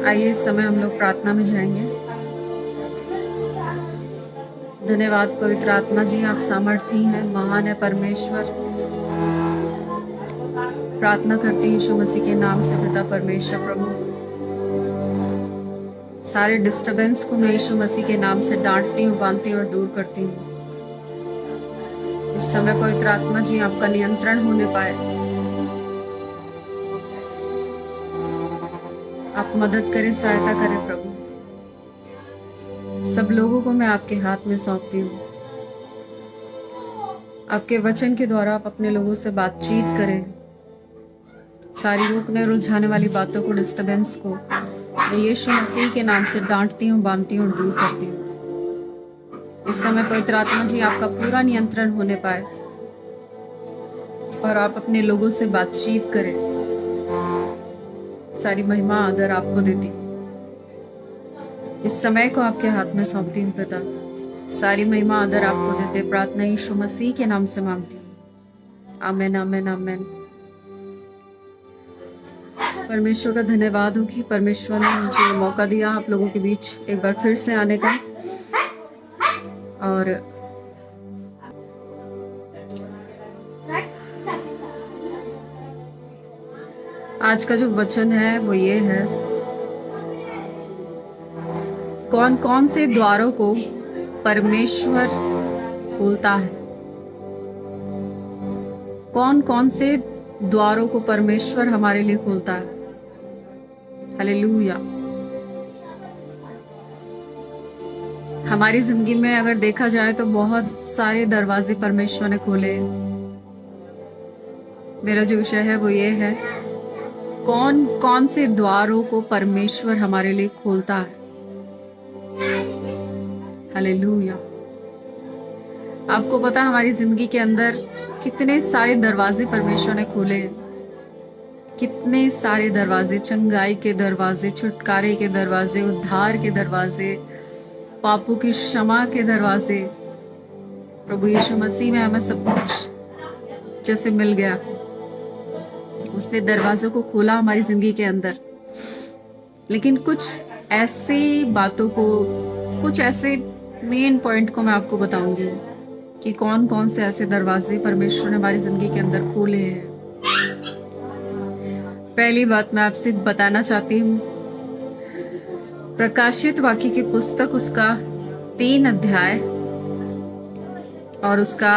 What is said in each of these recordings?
आइए इस समय हम लोग प्रार्थना में जाएंगे। धन्यवाद पवित्र आत्मा जी, आप सामर्थी हैं, महान है परमेश्वर। प्रार्थना करती हूँ यीशु मसीह के नाम से पिता परमेश्वर प्रभु, सारे डिस्टरबेंस को मैं यीशु मसीह के नाम से डांटती हूँ, बांधती हूँ और दूर करती हूँ। इस समय पवित्र आत्मा जी आपका नियंत्रण होने पाए, आप मदद करें, सहायता करें प्रभु। सब लोगों को मैं आपके हाथ में सौंपती हूँ। आपके वचन के द्वारा आप अपने लोगों से बातचीत करें। सारी रोकने और उलझाने वाली बातों को, डिस्टरबेंस को मैं यीशु मसीह के नाम से डांटती हूँ, बांधती हूँ और दूर करती हूँ। इस समय पवित्र आत्मा जी आपका पूरा नियंत्रण होने पाए और आप अपने लोगों से बातचीत करें। सारी महिमा आदर आपको देती हूँ। इस समय को आपके हाथ में सौंपती हूँ पिता, सारी महिमा आदर आपको देते प्रार्थना यीशु मसीह के नाम से मांगती हूँ। आमेन आमेन आमेन। परमेश्वर का धन्यवाद हो कि परमेश्वर ने मुझे मौका दिया आप लोगों के बीच एक बार फिर से आने का। और आज का जो वचन है वो ये है, कौन कौन से द्वारों को परमेश्वर खोलता है। कौन कौन से द्वारों को परमेश्वर हमारे लिए खोलता है। हालेलुया। हमारी जिंदगी में अगर देखा जाए तो बहुत सारे दरवाजे परमेश्वर ने खोले हैं। मेरा जो विषय है वो ये है, कौन कौन से द्वारों को परमेश्वर हमारे लिए खोलता है। हालेलुया। आपको पता है हमारी जिंदगी के अंदर कितने सारे दरवाजे परमेश्वर ने खोले हैं। कितने सारे दरवाजे, चंगाई के दरवाजे, छुटकारे के दरवाजे, उद्धार के दरवाजे, पापों की क्षमा के दरवाजे। प्रभु यीशु मसीह में हमें सब कुछ जैसे मिल गया। उसने दरवाजों को खोला हमारी जिंदगी के अंदर। लेकिन कुछ ऐसी बातों को, कुछ ऐसे मेन पॉइंट को मैं आपको बताऊंगी कि कौन कौन से ऐसे दरवाजे परमेश्वर ने हमारी जिंदगी के अंदर खोले हैं। पहली बात मैं आपसे बताना चाहती हूँ, प्रकाशित वाक्य की पुस्तक उसका 3 अध्याय और उसका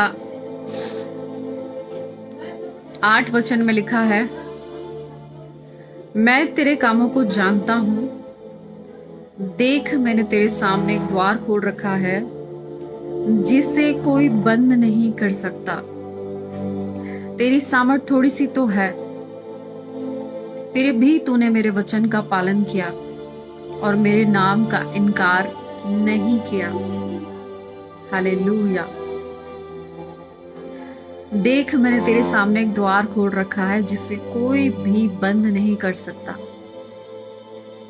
8 वचन में लिखा है, मैं तेरे कामों को जानता हूं, देख मैंने तेरे सामने एक द्वार खोल रखा है जिसे कोई बंद नहीं कर सकता। तेरी सामर्थ थोड़ी सी तो है, फिर भी तूने मेरे वचन का पालन किया और मेरे नाम का इनकार नहीं किया। हालेलुया। देख मैंने तेरे सामने एक द्वार खोल रखा है जिसे कोई भी बंद नहीं कर सकता।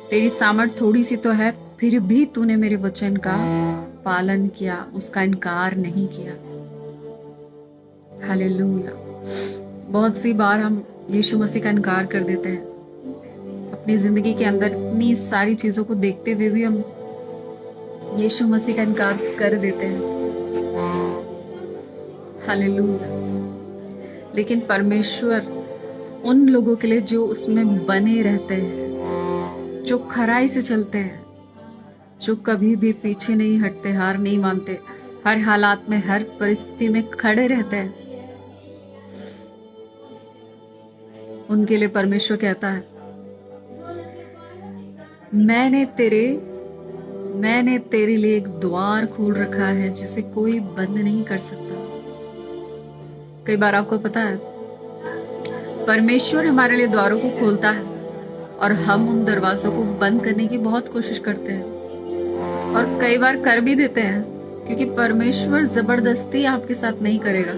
तेरी सामर्थ थोड़ी सी तो है, फिर भी तूने मेरे वचन का पालन किया, उसका इनकार नहीं किया। हालेलुया। बहुत सी बार हम यीशु मसीह का इनकार कर देते हैं। अपनी जिंदगी के अंदर इतनी सारी चीजों को देखते हुए भी हम यीशु मसीह का इनकार कर देते हैं। हालेलुया। लेकिन परमेश्वर उन लोगों के लिए जो उसमें बने रहते हैं, जो खराई से चलते हैं, जो कभी भी पीछे नहीं हटते, हार नहीं मानते, हर हालात में, हर परिस्थिति में खड़े रहते हैं, उनके लिए परमेश्वर कहता है, मैंने तेरे लिए एक द्वार खोल रखा है जिसे कोई बंद नहीं कर सकता। कई बार आपको पता है परमेश्वर हमारे लिए द्वारों को खोलता है और हम उन दरवाजों को बंद करने की बहुत कोशिश करते हैं और कई बार कर भी देते हैं, क्योंकि परमेश्वर जबरदस्ती आपके साथ नहीं करेगा।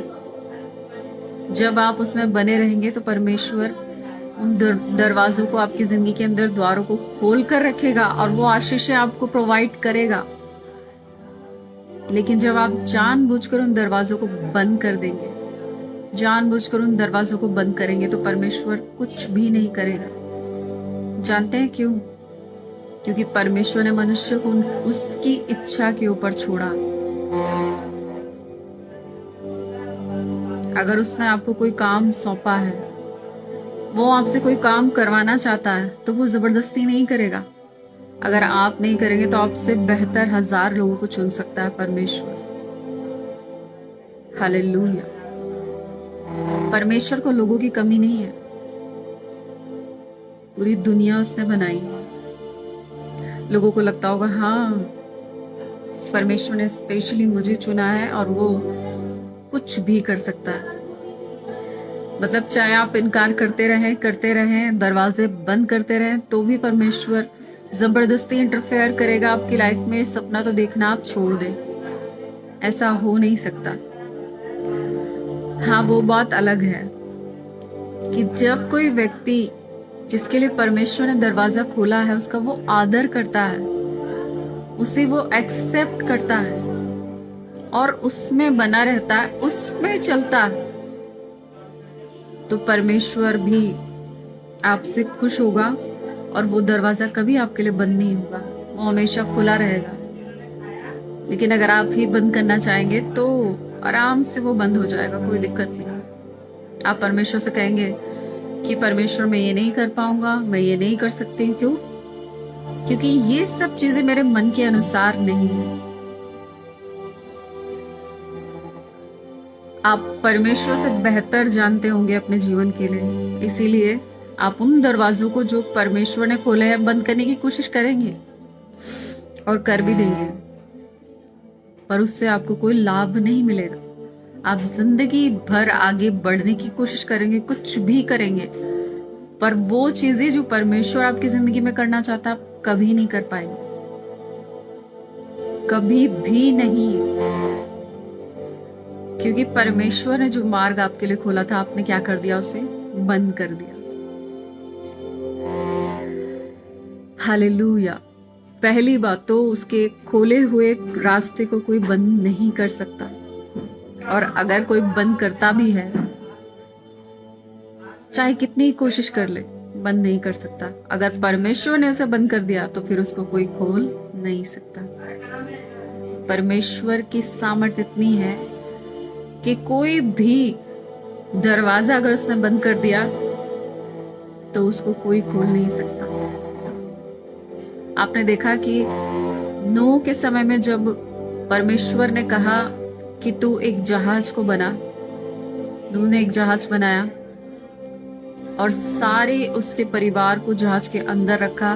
जब आप उसमें बने रहेंगे तो परमेश्वर उन दरवाजों को, आपकी जिंदगी के अंदर द्वारों को खोल कर रखेगा और वो आशीषें आपको प्रोवाइड करेगा। लेकिन जब आप जानबूझकर उन दरवाजों को बंद कर देंगे, जानबूझकर उन दरवाजों को बंद करेंगे, तो परमेश्वर कुछ भी नहीं करेगा। जानते हैं क्यों? क्योंकि परमेश्वर ने मनुष्य को उसकी इच्छा के ऊपर छोड़ा। अगर उसने आपको कोई काम सौंपा है, वो आपसे कोई काम करवाना चाहता है, तो वो जबरदस्ती नहीं करेगा। अगर आप नहीं करेंगे तो आपसे बेहतर 1000 लोगों को चुन सकता है परमेश्वर। हालेलुया। परमेश्वर को लोगों की कमी नहीं है। पूरी दुनिया उसने बनाई। लोगों को लगता होगा हाँ, परमेश्वर ने स्पेशली मुझे चुना है और वो कुछ भी कर सकता है। मतलब चाहे आप इनकार करते रहें, दरवाजे बंद करते रहें, तो भी परमेश्वर जबरदस्ती इंटरफेयर करेगा आपकी लाइफ में। सपना तो देखना आप छोड़ दें, ऐसा हो नहीं सकता। हाँ, वो बात अलग है कि जब कोई व्यक्ति जिसके लिए परमेश्वर ने दरवाजा खोला है उसका वो आदर करता है, उसे वो एक्सेप्ट करता है और उसमें बना रहता है, उसमें चलता है, तो परमेश्वर भी आपसे खुश होगा और वो दरवाजा कभी आपके लिए बंद नहीं होगा, वो हमेशा खुला रहेगा। लेकिन अगर आप ही बंद करना चाहेंगे तो आराम से वो बंद हो जाएगा, कोई दिक्कत नहीं। आप परमेश्वर से कहेंगे कि परमेश्वर मैं ये नहीं कर पाऊंगा, मैं ये नहीं कर सकती। क्यों? क्योंकि ये सब चीजें मेरे मन के अनुसार नहीं है। आप परमेश्वर से बेहतर जानते होंगे अपने जीवन के लिए, इसीलिए आप उन दरवाजों को जो परमेश्वर ने खोले हैं बंद करने की कोशिश करेंगे और कर भी देंगे, पर उससे आपको कोई लाभ नहीं मिलेगा। आप जिंदगी भर आगे बढ़ने की कोशिश करेंगे, कुछ भी करेंगे, पर वो चीजें जो परमेश्वर आपकी जिंदगी में करना चाहता है आप कभी नहीं कर पाएंगे, कभी भी नहीं। क्योंकि परमेश्वर ने जो मार्ग आपके लिए खोला था, आपने क्या कर दिया? उसे बंद कर दिया। हालेलुया। पहली बात तो उसके खोले हुए रास्ते को कोई बंद नहीं कर सकता, और अगर कोई बंद करता भी है, चाहे कितनी कोशिश कर ले, बंद नहीं कर सकता। अगर परमेश्वर ने उसे बंद कर दिया तो फिर उसको कोई खोल नहीं सकता। परमेश्वर की सामर्थ्य इतनी है कि कोई भी दरवाजा अगर उसने बंद कर दिया तो उसको कोई खोल नहीं सकता। आपने देखा कि नूह के समय में जब परमेश्वर ने कहा कि तू एक जहाज को बना, नूह ने एक जहाज बनाया और सारे उसके परिवार को जहाज के अंदर रखा,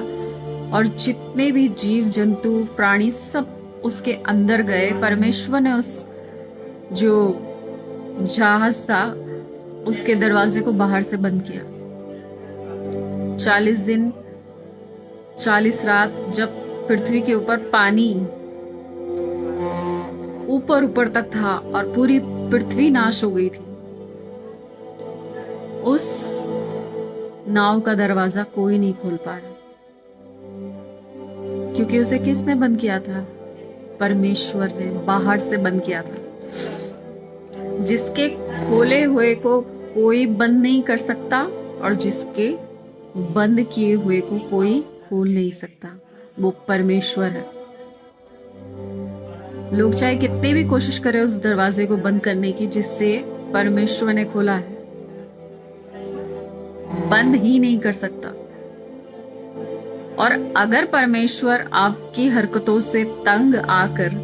और जितने भी जीव जंतु प्राणी सब उसके अंदर गए। परमेश्वर ने उस जो जहाज था उसके दरवाजे को बाहर से बंद किया। 40 दिन 40 रात जब पृथ्वी के ऊपर पानी ऊपर ऊपर तक था और पूरी पृथ्वी नाश हो गई थी, उस नाव का दरवाजा कोई नहीं खोल पा रहा, क्योंकि उसे किसने बंद किया था? परमेश्वर ने बाहर से बंद किया था। जिसके खोले हुए को कोई बंद नहीं कर सकता और जिसके बंद किए हुए को कोई खोल नहीं सकता, वो परमेश्वर है। लोग चाहे कितनी भी कोशिश करें उस दरवाजे को बंद करने की जिससे परमेश्वर ने खोला है, बंद ही नहीं कर सकता। और अगर परमेश्वर आपकी हरकतों से तंग आकर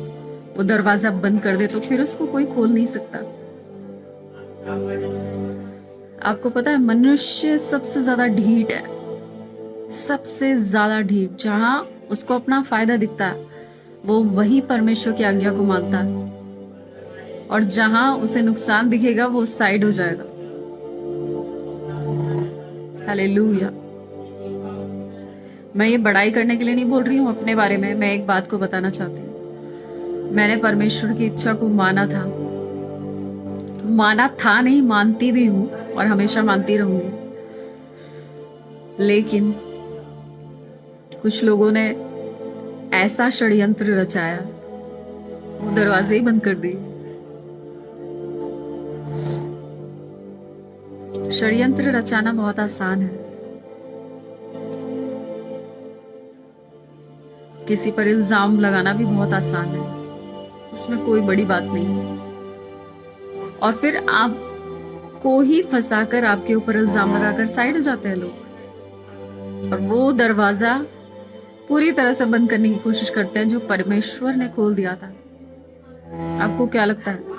वो दरवाजा बंद कर दे तो फिर उसको कोई खोल नहीं सकता। आपको पता है, मनुष्य सबसे ज्यादा ढीठ है, सबसे ज्यादा ढीठ। जहां उसको अपना फायदा दिखता है वो वही परमेश्वर की आज्ञा को मानता है, और जहां उसे नुकसान दिखेगा वो साइड हो जाएगा। हालेलुया। मैं ये बड़ाई करने के लिए नहीं बोल रही हूँ अपने बारे में, मैं एक बात को बताना चाहती हूँ। मैंने परमेश्वर की इच्छा को माना था नहीं, मानती भी हूँ और हमेशा मानती रहूंगी। लेकिन कुछ लोगों ने ऐसा षड्यंत्र रचाया, वो दरवाजे ही बंद कर दिए। षड्यंत्र रचाना बहुत आसान है, किसी पर इल्जाम लगाना भी बहुत आसान है, उसमें कोई बड़ी बात नहीं है। और फिर आपको ही फंसाकर आपके ऊपर इल्जाम लगाकर साइड हो जाते हैं लोग, और वो दरवाजा पूरी तरह से बंद करने की कोशिश करते हैं जो परमेश्वर ने खोल दिया था। आपको क्या लगता है,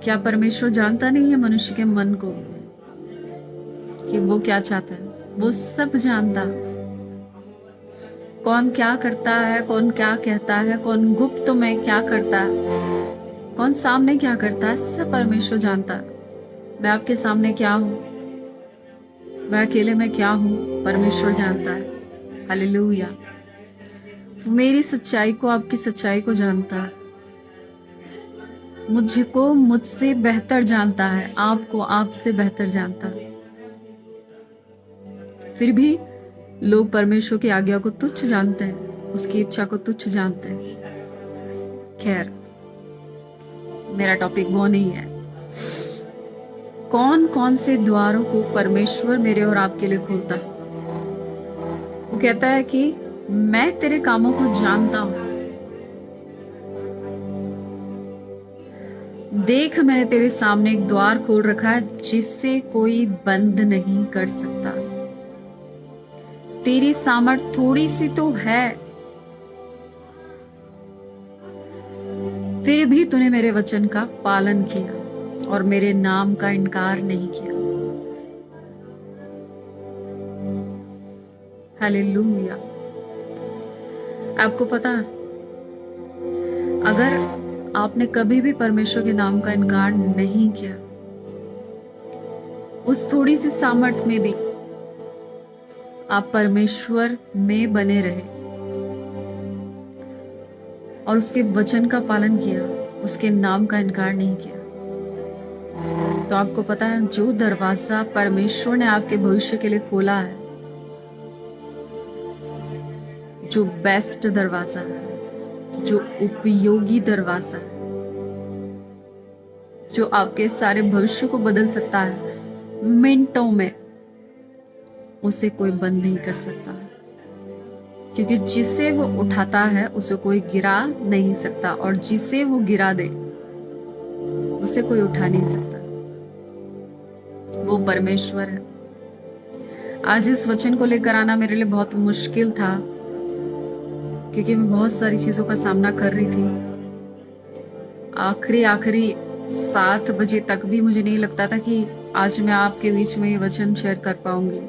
क्या परमेश्वर जानता नहीं है मनुष्य के मन को कि वो क्या चाहता है? वो सब जानता, कौन क्या करता है, कौन क्या कहता है, कौन गुप्त में क्या करता है, कौन सामने क्या करता है, सब परमेश्वर जानता है। मैं आपके सामने क्या हूं, मैं अकेले में क्या हूं, परमेश्वर जानता है। हालेलुया। वो मेरी सच्चाई को, आपकी सच्चाई को जानता है, मुझको मुझसे बेहतर जानता है, आपको आपसे बेहतर जानता है। फिर भी लोग परमेश्वर की आज्ञा को तुच्छ जानते हैं, उसकी इच्छा को तुच्छ जानते हैं। खैर, मेरा टॉपिक वो नहीं है। कौन कौन से द्वारों को परमेश्वर मेरे और आपके लिए खोलता है? वो कहता है कि मैं तेरे कामों को जानता हूं, देख मैंने तेरे सामने एक द्वार खोल रखा है जिससे कोई बंद नहीं कर सकता। तेरी सामर्थ थोड़ी सी तो है, फिर भी तूने मेरे वचन का पालन किया और मेरे नाम का इनकार नहीं किया। हालेलुया। आपको पता है, अगर आपने कभी भी परमेश्वर के नाम का इनकार नहीं किया, उस थोड़ी सी सामर्थ में भी आप परमेश्वर में बने रहे और उसके वचन का पालन किया, उसके नाम का इनकार नहीं किया, तो आपको पता है जो दरवाजा परमेश्वर ने आपके भविष्य के लिए खोला है, जो बेस्ट दरवाजा है, जो उपयोगी दरवाजा है, जो आपके सारे भविष्य को बदल सकता है मिनटों में, उसे कोई बंद नहीं कर सकता, क्योंकि जिसे वो उठाता है उसे कोई गिरा नहीं सकता, और जिसे वो गिरा दे उसे कोई उठा नहीं सकता। वो परमेश्वर है। आज इस वचन को लेकर आना मेरे लिए बहुत मुश्किल था, क्योंकि मैं बहुत सारी चीजों का सामना कर रही थी। आखिरी 7 बजे तक भी मुझे नहीं लगता था कि आज मैं आपके बीच में ये वचन शेयर कर पाऊंगी,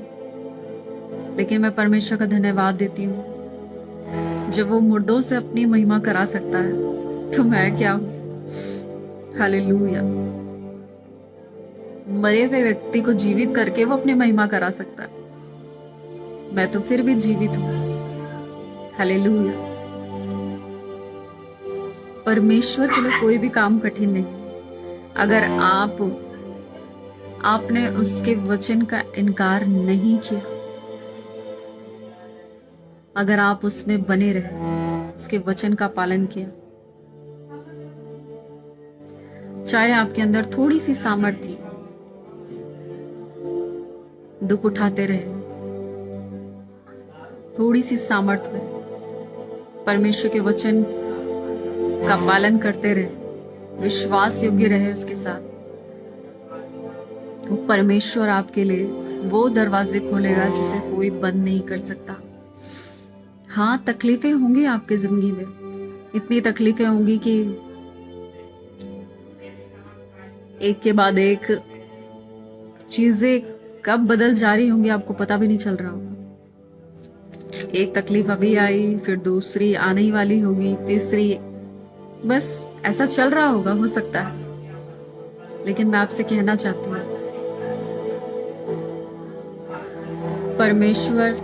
लेकिन मैं परमेश्वर का धन्यवाद देती हूँ। जब वो मुर्दों से अपनी महिमा करा सकता है तो मैं क्या हूं। हालेलुया। मरे हुए व्यक्ति को जीवित करके वो अपनी महिमा करा सकता है, मैं तो फिर भी जीवित हूं। हालेलुया। परमेश्वर के लिए कोई भी काम कठिन नहीं। अगर आपने उसके वचन का इनकार नहीं किया, अगर आप उसमें बने रहे, उसके वचन का पालन किया, चाहे आपके अंदर थोड़ी सी सामर्थ्य थी, दुख उठाते रहे, थोड़ी सी सामर्थ्य में परमेश्वर के वचन का पालन करते रहे, विश्वास योग्य रहे उसके साथ, तो परमेश्वर आपके लिए वो दरवाजे खोलेगा जिसे कोई बंद नहीं कर सकता। हाँ, तकलीफें होंगी आपकी जिंदगी में, इतनी तकलीफें होंगी कि एक के बाद एक चीजें कब बदल जा रही होंगी आपको पता भी नहीं चल रहा होगा। एक तकलीफ अभी आई, फिर दूसरी आने ही वाली होगी, तीसरी, बस ऐसा चल रहा होगा, हो सकता है। लेकिन मैं आपसे कहना चाहती हूँ, परमेश्वर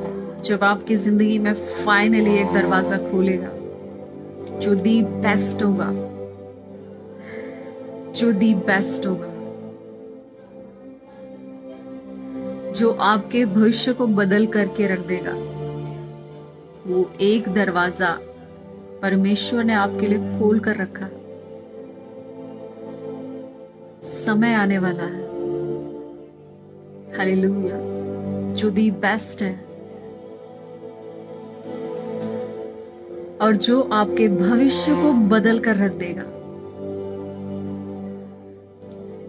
जब आपकी जिंदगी में फाइनली एक दरवाजा खोलेगा जो दी बेस्ट होगा, जो दी बेस्ट होगा, जो आपके भविष्य को बदल करके रख देगा, वो एक दरवाजा परमेश्वर ने आपके लिए खोल कर रखा। समय आने वाला है, हालेलुया, जो दी बेस्ट है, और जो आपके भविष्य को बदल कर रख देगा।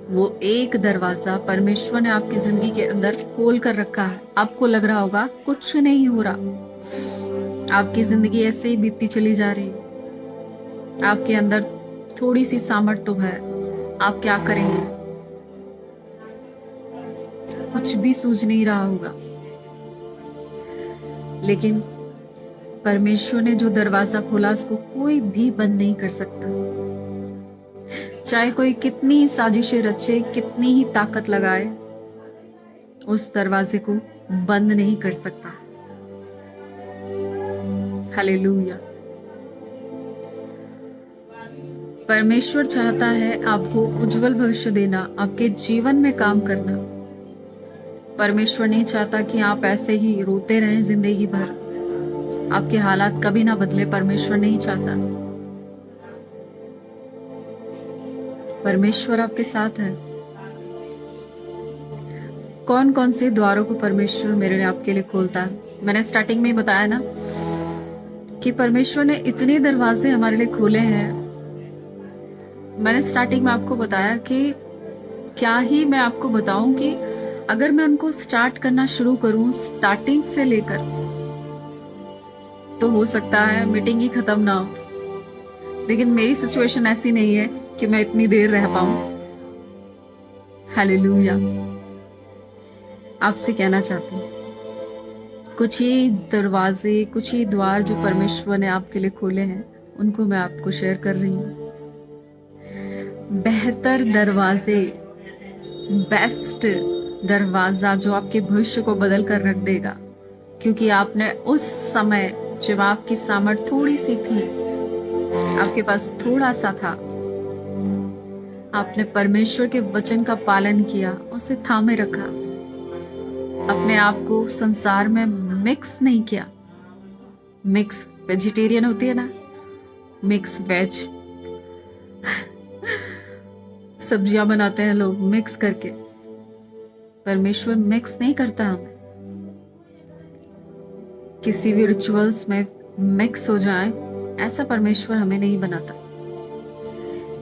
वो एक दरवाजा परमेश्वर ने आपकी जिंदगी के अंदर खोल कर रखा है। आपको लग रहा होगा कुछ नहीं हो रहा, आपकी जिंदगी ऐसे ही बीतती चली जा रही, आपके अंदर थोड़ी सी सामर्थ्य तो है, आप क्या करेंगे, कुछ भी सूझ नहीं रहा होगा। लेकिन परमेश्वर ने जो दरवाजा खोला उसको कोई भी बंद नहीं कर सकता। चाहे कोई कितनी साजिशें रचे, कितनी ही ताकत लगाए, उस दरवाजे को बंद नहीं कर सकता। हालेलुया। परमेश्वर चाहता है आपको उज्जवल भविष्य देना, आपके जीवन में काम करना। परमेश्वर नहीं चाहता कि आप ऐसे ही रोते रहें जिंदगी भर, आपके हालात कभी ना बदले। परमेश्वर नहीं चाहता। परमेश्वर आपके साथ है। कौन कौन से द्वारों को परमेश्वर मेरे आपके लिए खोलता है? मैंने स्टार्टिंग में ही बताया ना कि परमेश्वर ने इतने दरवाजे हमारे लिए खोले हैं। मैंने स्टार्टिंग में आपको बताया कि क्या ही मैं आपको बताऊं कि अगर मैं उनको स्टार्ट करना शुरू करूं स्टार्टिंग से लेकर, तो हो सकता है मीटिंग ही खत्म ना हो। लेकिन मेरी सिचुएशन ऐसी नहीं है कि मैं इतनी देर रह पाऊं। हालेलुया। आपसे कहना चाहती हूं, कुछ ही दरवाजे, कुछ ही द्वार जो परमेश्वर ने आपके लिए खोले हैं, उनको मैं आपको शेयर कर रही हूं। बेहतर दरवाजे, बेस्ट दरवाजा जो आपके भविष्य को बदल कर रख देगा। क्योंकि आपने उस समय जब आपकी सामर्थ्य थोड़ी सी थी, आपके पास थोड़ा सा था, आपने परमेश्वर के वचन का पालन किया, उसे थामे रखा, अपने आप को संसार में मिक्स नहीं किया। मिक्स वेजिटेरियन होती है ना, मिक्स वेज सब्जियां बनाते हैं लोग मिक्स करके। परमेश्वर मिक्स नहीं करता हमें। किसी भी रिचुअल्स में मिक्स हो जाए, ऐसा परमेश्वर हमें नहीं बनाता।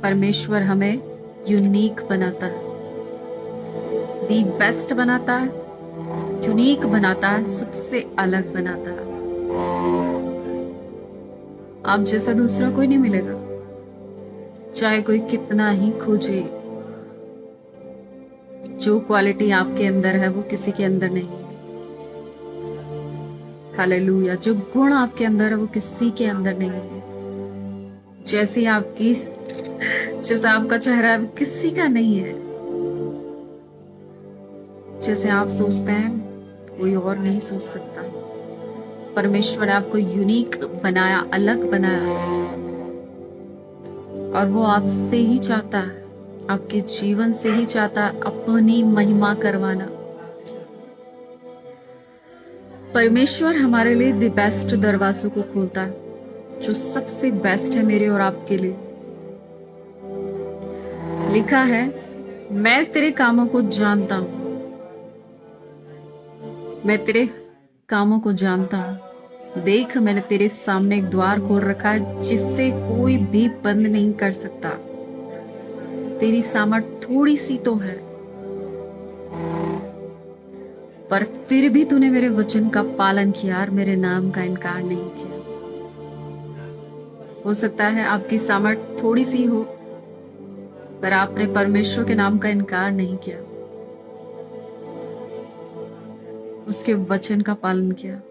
परमेश्वर हमें यूनिक बनाता है, दी बेस्ट बनाता है, यूनिक बनाता है, सबसे अलग बनाता है। आप जैसा दूसरा कोई नहीं मिलेगा, चाहे कोई कितना ही खोजे। जो क्वालिटी आपके अंदर है वो किसी के अंदर नहीं है। हालेलुया। जो गुण आपके अंदर है वो किसी के अंदर नहीं है। जैसे जैसा आपका चेहरा है वो किसी का नहीं है। जैसे आप सोचते हैं कोई और नहीं सोच सकता। परमेश्वर ने आपको यूनिक बनाया, अलग बनाया, और वो आपसे ही चाहता है, आपके जीवन से ही चाहता है अपनी महिमा करवाना। परमेश्वर हमारे लिए द बेस्ट दरवाजों को खोलता है, जो सबसे बेस्ट है मेरे और आपके लिए। लिखा है, मैं तेरे कामों को जानता हूं, मैं तेरे कामों को जानता हूं। देख, मैंने तेरे सामने एक द्वार खोल रखा है जिससे कोई भी बंद नहीं कर सकता। तेरी सामर्थ्य थोड़ी सी तो है, पर फिर भी तूने मेरे वचन का पालन किया और मेरे नाम का इनकार नहीं किया। हो सकता है आपकी सामर्थ्य थोड़ी सी हो, पर आपने परमेश्वर के नाम का इनकार नहीं किया, उसके वचन का पालन किया।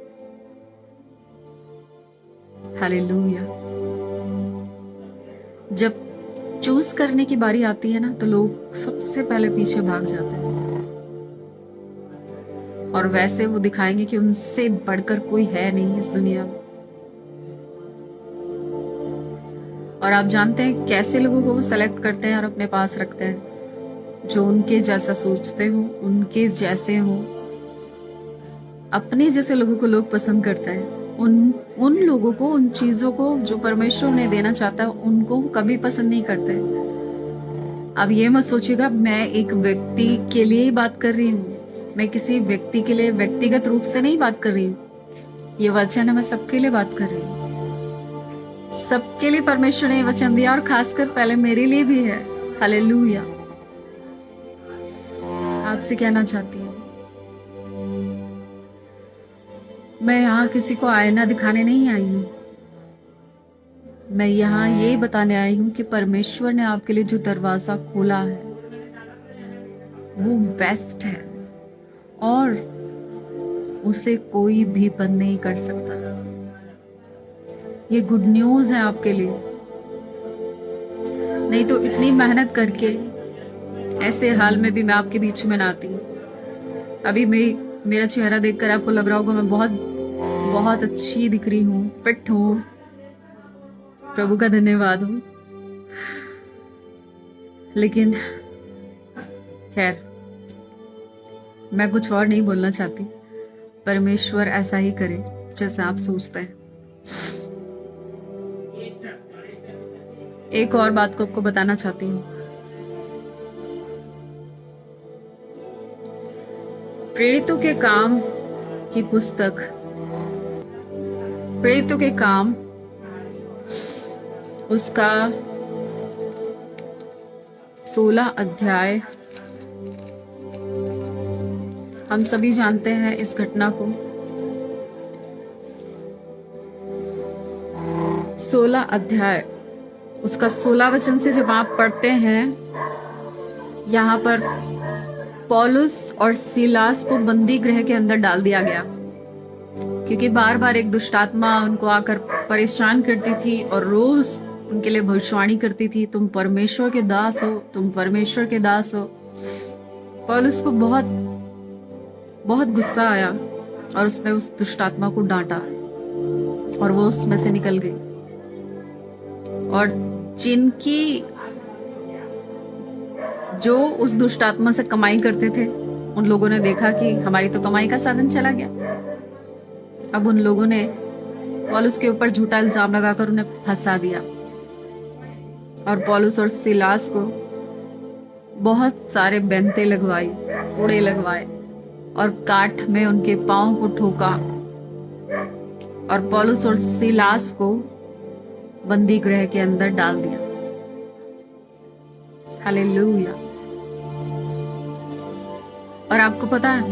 हालेलुया। जब चूज करने की बारी आती है ना, तो लोग सबसे पहले पीछे भाग जाते हैं, और वैसे वो दिखाएंगे कि उनसे बढ़कर कोई है नहीं इस दुनिया में। और आप जानते हैं कैसे लोगों को वो सेलेक्ट करते हैं और अपने पास रखते हैं? जो उनके जैसा सोचते हो, उनके जैसे हो। अपने जैसे लोगों को लोग पसंद करते हैं। उन लोगों को, उन चीजों को जो परमेश्वर उन्हें देना चाहता है, उनको कभी पसंद नहीं करते। अब ये मत सोचिएगा मैं एक व्यक्ति के लिए ही बात कर रही हूँ, मैं किसी व्यक्ति के लिए व्यक्तिगत रूप से नहीं बात कर रही हूँ। ये वचन है, मैं सबके लिए बात कर रही हूँ। सबके लिए परमेश्वर ने ये वचन दिया और खासकर पहले मेरे लिए भी है। हालेलुया। आपसे कहना चाहती हूँ, मैं यहाँ किसी को आईना दिखाने नहीं आई हूँ। मैं यहाँ ये बताने आई हूँ कि परमेश्वर ने आपके लिए जो दरवाजा खोला है वो बेस्ट है और उसे कोई भी बंद नहीं कर सकता। ये गुड न्यूज है आपके लिए। नहीं तो इतनी मेहनत करके ऐसे हाल में भी मैं आपके बीच में ना आती। अभी मेरा चेहरा देखकर आपको लग रहा होगा मैं बहुत बहुत अच्छी दिख रही हूँ, फिट हूँ। प्रभु का धन्यवाद हो। लेकिन खैर, मैं कुछ और नहीं बोलना चाहती। परमेश्वर ऐसा ही करे जैसा आप सोचते हैं। एक और बात को आपको बताना चाहती हूँ। प्रेरितों के काम की पुस्तक, प्रेरितों के काम उसका 16 अध्याय, हम सभी जानते हैं इस घटना को। 16 अध्याय उसका 16 वचन से जब आप पढ़ते हैं, यहाँ पर पौलुस और सीलास को बंदी गृह के अंदर डाल दिया गया क्योंकि बार बार एक दुष्ट आत्मा उनको आकर परेशान करती थी और रोज उनके लिए भविष्यवाणी करती थी, तुम परमेश्वर के दास हो, तुम परमेश्वर के दास हो। पौलुस को बहुत बहुत गुस्सा आया और उसने उस दुष्ट आत्मा को डांटा और वो उसमें से निकल गई। और जिनकी जो उस दुष्ट आत्मा से कमाई करते थे, उन लोगों ने देखा कि हमारी तो कमाई का साधन चला गया। अब उन लोगों ने पौलुस के ऊपर झूठा इल्जाम लगाकर उन्हें फंसा दिया और पौलुस और सिलास को बहुत सारे बेंते लगवाई, कोड़े लगवाए और काठ में उनके पांव को ठोका और पौलुस और सिलास को बंदी गृह के अंदर डाल दिया। हालेलुया। और आपको पता है,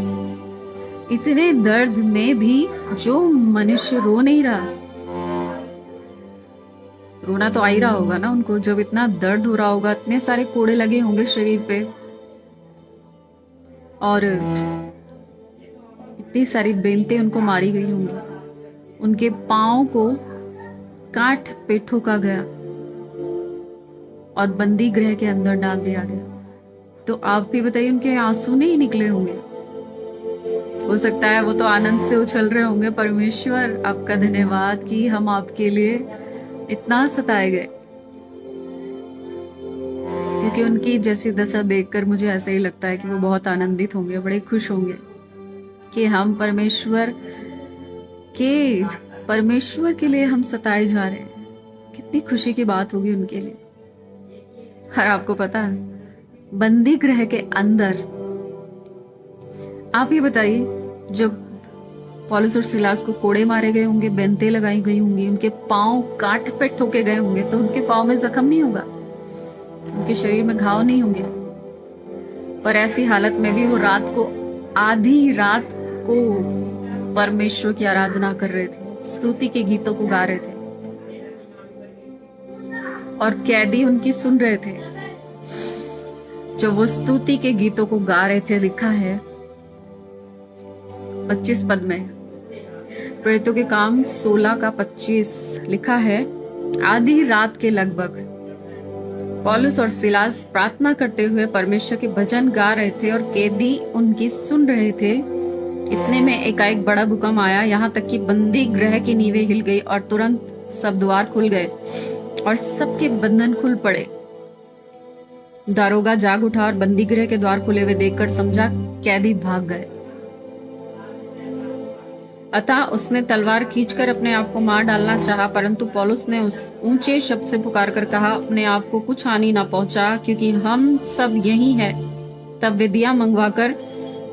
इतने दर्द में भी जो मनुष्य रो नहीं रहा, रोना तो आ ही रहा होगा ना उनको, जब इतना दर्द हो रहा होगा, इतने सारे कोड़े लगे होंगे शरीर पे और इतनी सारी बेंतें उनको मारी गई होंगी, उनके पांव को काट पे ठोका गया और बंदी गृह के अंदर डाल दिया गया। तो आप भी बताइए, उनके आंसू नहीं निकले होंगे? हो सकता है वो तो आनंद से उछल रहे होंगे, परमेश्वर आपका धन्यवाद कि हम आपके लिए इतना सताए गए। क्योंकि उनकी जैसी दशा देखकर मुझे ऐसा ही लगता है कि वो बहुत आनंदित होंगे, बड़े खुश होंगे कि हम परमेश्वर के लिए हम सताए जा रहे हैं। कितनी खुशी की बात होगी उनके लिए। और आपको पता है, बंदी गृह के अंदर, आप ये बताइए, जब पौलुस और सिलास को कोड़े मारे गए होंगे, बेंतें लगाई गई होंगी, उनके पांव काट पे ठोके गए होंगे, तो उनके पांव में जख्म नहीं होगा, उनके शरीर में घाव नहीं होंगे। पर ऐसी हालत में भी वो रात को, आधी रात को परमेश्वर की आराधना कर रहे थे, स्तुति के गीतों को गा रहे थे और कैदी उनकी सुन रहे थे। जब वो स्तुति के गीतों को गा रहे थे, लिखा है 25 पद में, प्रेरितों के काम 16 का 25 लिखा है, आधी रात के लगभग पौलुस और सिलास प्रार्थना करते हुए परमेश्वर के भजन गा रहे थे और कैदी उनकी सुन रहे थे। इतने में एकाएक बड़ा भूकंप आया, यहाँ तक कि बंदी गृह की नींवें हिल गई और तुरंत सब द्वार खुल गए और सबके बंधन खुल पड़े। दारोगा जाग उठा और बंदी गृह के द्वार खुले हुए देखकर समझा कैदी भाग गए। अतः उसने तलवार खींचकर अपने आप को मार डालना चाहा, परंतु पौलुस ने उस ऊंचे शब्द से पुकार कर कहा, अपने आप को कुछ हानि ना पहुंचा, क्योंकि हम सब यही है। तब वे दिया मंगवाकर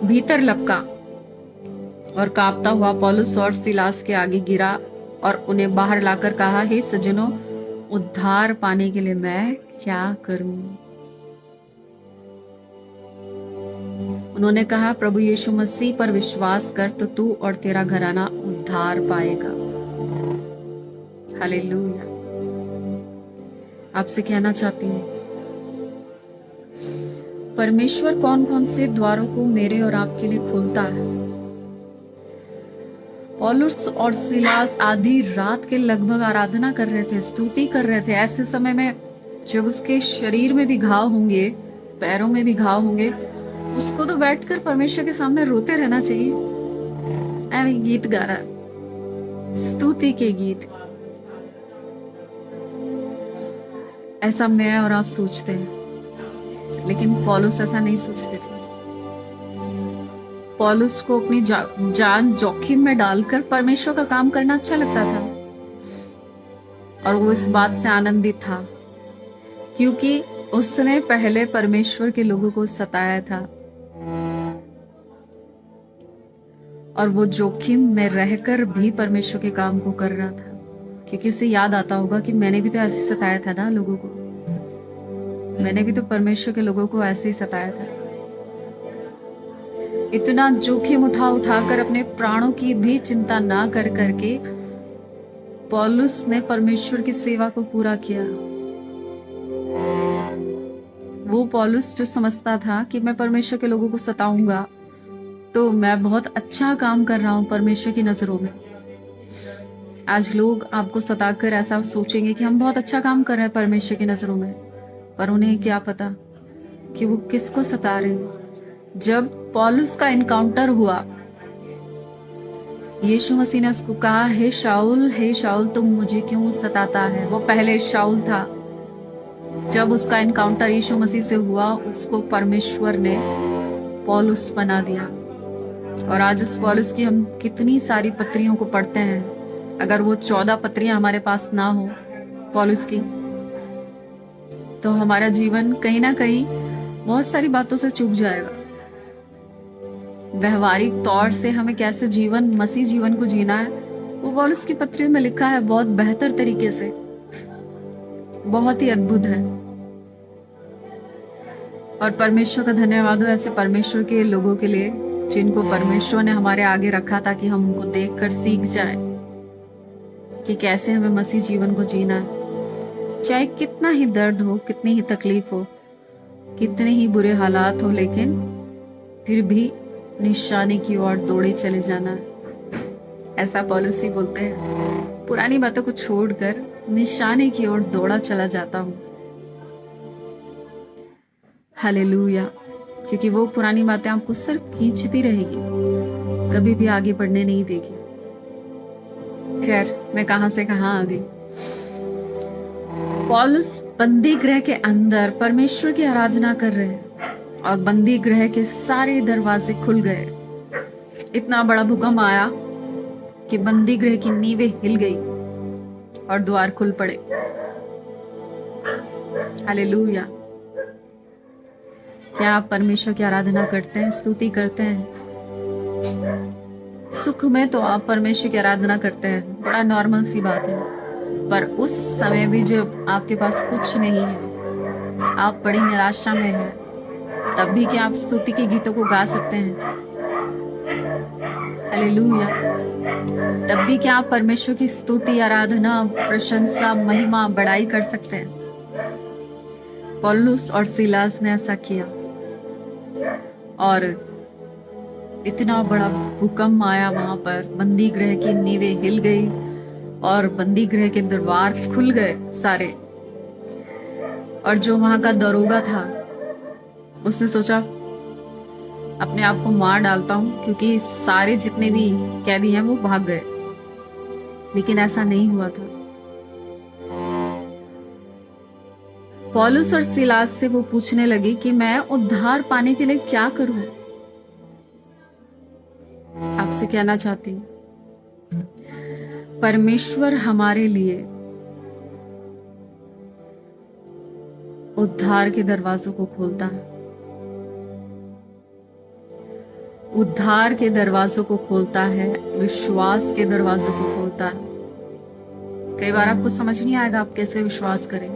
भीतर लपका और कांपता हुआ पौलुस और सिलास के आगे गिरा और उन्हें बाहर लाकर कहा, हे सज्जनों, उद्धार पाने के लिए मैं क्या करूं? उन्होंने कहा, प्रभु यीशु मसीह पर विश्वास कर तो तू और तेरा घराना उद्धार पाएगा। हालेलुया। आपसे कहना चाहती हूँ, परमेश्वर कौन कौन से द्वारों को मेरे और आपके लिए खोलता है। पौलुस और सिलास आधी रात के लगभग आराधना कर रहे थे, स्तुति कर रहे थे। ऐसे समय में जब उसके शरीर में भी घाव होंगे, पैरों में भी घाव होंगे, उसको तो बैठकर परमेश्वर के सामने रोते रहना चाहिए। ऐ गीत गा रहा, स्तुति के गीत। ऐसा मैं और आप सोचते हैं, लेकिन पौलुस ऐसा नहीं सोचते थे। पौलुस को अपनी जान जोखिम में डालकर परमेश्वर का काम करना अच्छा लगता था, और वो इस बात से आनंदित था क्योंकि उसने पहले परमेश्वर के लोगों को सताया था, और वो जोखिम में रहकर भी परमेश्वर के काम को कर रहा था, क्योंकि उसे याद आता होगा कि मैंने भी तो ऐसे सताया था ना लोगों को, मैंने भी तो परमेश्वर के लोगों को ऐसे ही सताया था। इतना जोखिम उठाकर अपने प्राणों की भी चिंता ना कर करके पौलुस ने परमेश्वर की सेवा को पूरा किया। वो पौलुस जो समझता था कि मैं परमेश्वर के लोगों को सताऊंगा तो मैं बहुत अच्छा काम कर रहा हूं परमेश्वर की नजरों में। आज लोग आपको सताकर ऐसा सोचेंगे कि हम बहुत अच्छा काम कर रहे हैं परमेश्वर की नजरों में, पर उन्हें क्या पता कि वो किसको सता रहे हैं। जब पौलुस का इनकाउंटर हुआ, यीशु मसीह ने उसको कहा, हे शाऊल तुम मुझे क्यों सताता है। वो पहले शाऊल था। जब उसका इनकाउंटर यीशु मसीह से हुआ, उसको परमेश्वर ने पौलुस बना दिया। और आज उस पौलुस की हम कितनी सारी पत्रियों को पढ़ते हैं। अगर वो 14 पत्रियां हमारे पास ना हो पौलुस की, तो हमारा जीवन कहीं ना कहीं बहुत सारी बातों से चूक जाएगा। व्यवहारिक तौर से हमें कैसे जीवन, मसीह जीवन को जीना है, वो पौलुस की पत्रियों में लिखा है बहुत बेहतर तरीके से, बहुत ही अद्भुत है। और परमेश्वर का धन्यवाद हो ऐसे परमेश्वर के लोगों के लिए जिनको परमेश्वर ने हमारे आगे रखा ताकि हम उनको देखकर सीख जाएं कि कैसे हमें मसीह जीवन को जीना है। चाहे कितना ही दर्द हो, कितनी ही तकलीफ हो, कितने ही बुरे हालात हो, लेकिन फिर भी निशाने की ओर दौड़े चले जाना है। ऐसा पौलुस ही बोलते हैं, पुरानी बातों को छोड़कर निशाने की ओर दौड़ा चला जाता हूं। हालेलुया। क्योंकि वो पुरानी बातें आपको सिर्फ खींचती रहेगी, कभी भी आगे बढ़ने नहीं देगी। खैर, मैं कहां से कहां आ गई। पौलुस बंदी गृह के अंदर परमेश्वर की आराधना कर रहे हैं और बंदी गृह के सारे दरवाजे खुल गए। इतना बड़ा भूकंप आया कि बंदी गृह की नींवें हिल गई और द्वार खुल पड़े। हालेलुया। क्या आप परमेश्वर की आराधना करते हैं, स्तुति करते हैं? सुख में तो आप परमेश्वर की आराधना करते हैं, बड़ा नॉर्मल सी बात है। पर उस समय भी जब आपके पास कुछ नहीं है, आप बड़ी निराशा में हैं, तब भी क्या आप स्तुति के गीतों को गा सकते हैं? हालेलुया। तब भी क्या आप परमेश्वर की स्तुति, आराधना, प्रशंसा, महिमा, बड़ाई कर सकते हैं? पौलुस और सिलास ने ऐसा किया और इतना बड़ा भूकंप आया वहां पर, बंदी गृह की नींवें हिल गई और बंदी गृह के दरबार खुल गए सारे। और जो वहां का दरोगा था उसने सोचा अपने आप को मार डालता हूं, क्योंकि सारे जितने भी कैदी हैं वो भाग गए। लेकिन ऐसा नहीं हुआ था। पौलुस और सिलास से वो पूछने लगे कि मैं उद्धार पाने के लिए क्या करूं। आपसे कहना चाहती हूं, परमेश्वर हमारे लिए उद्धार के दरवाजों को खोलता है। उद्धार के दरवाजों को खोलता है, विश्वास के दरवाजों को खोलता है। कई बार आपको समझ नहीं आएगा आप कैसे विश्वास करें,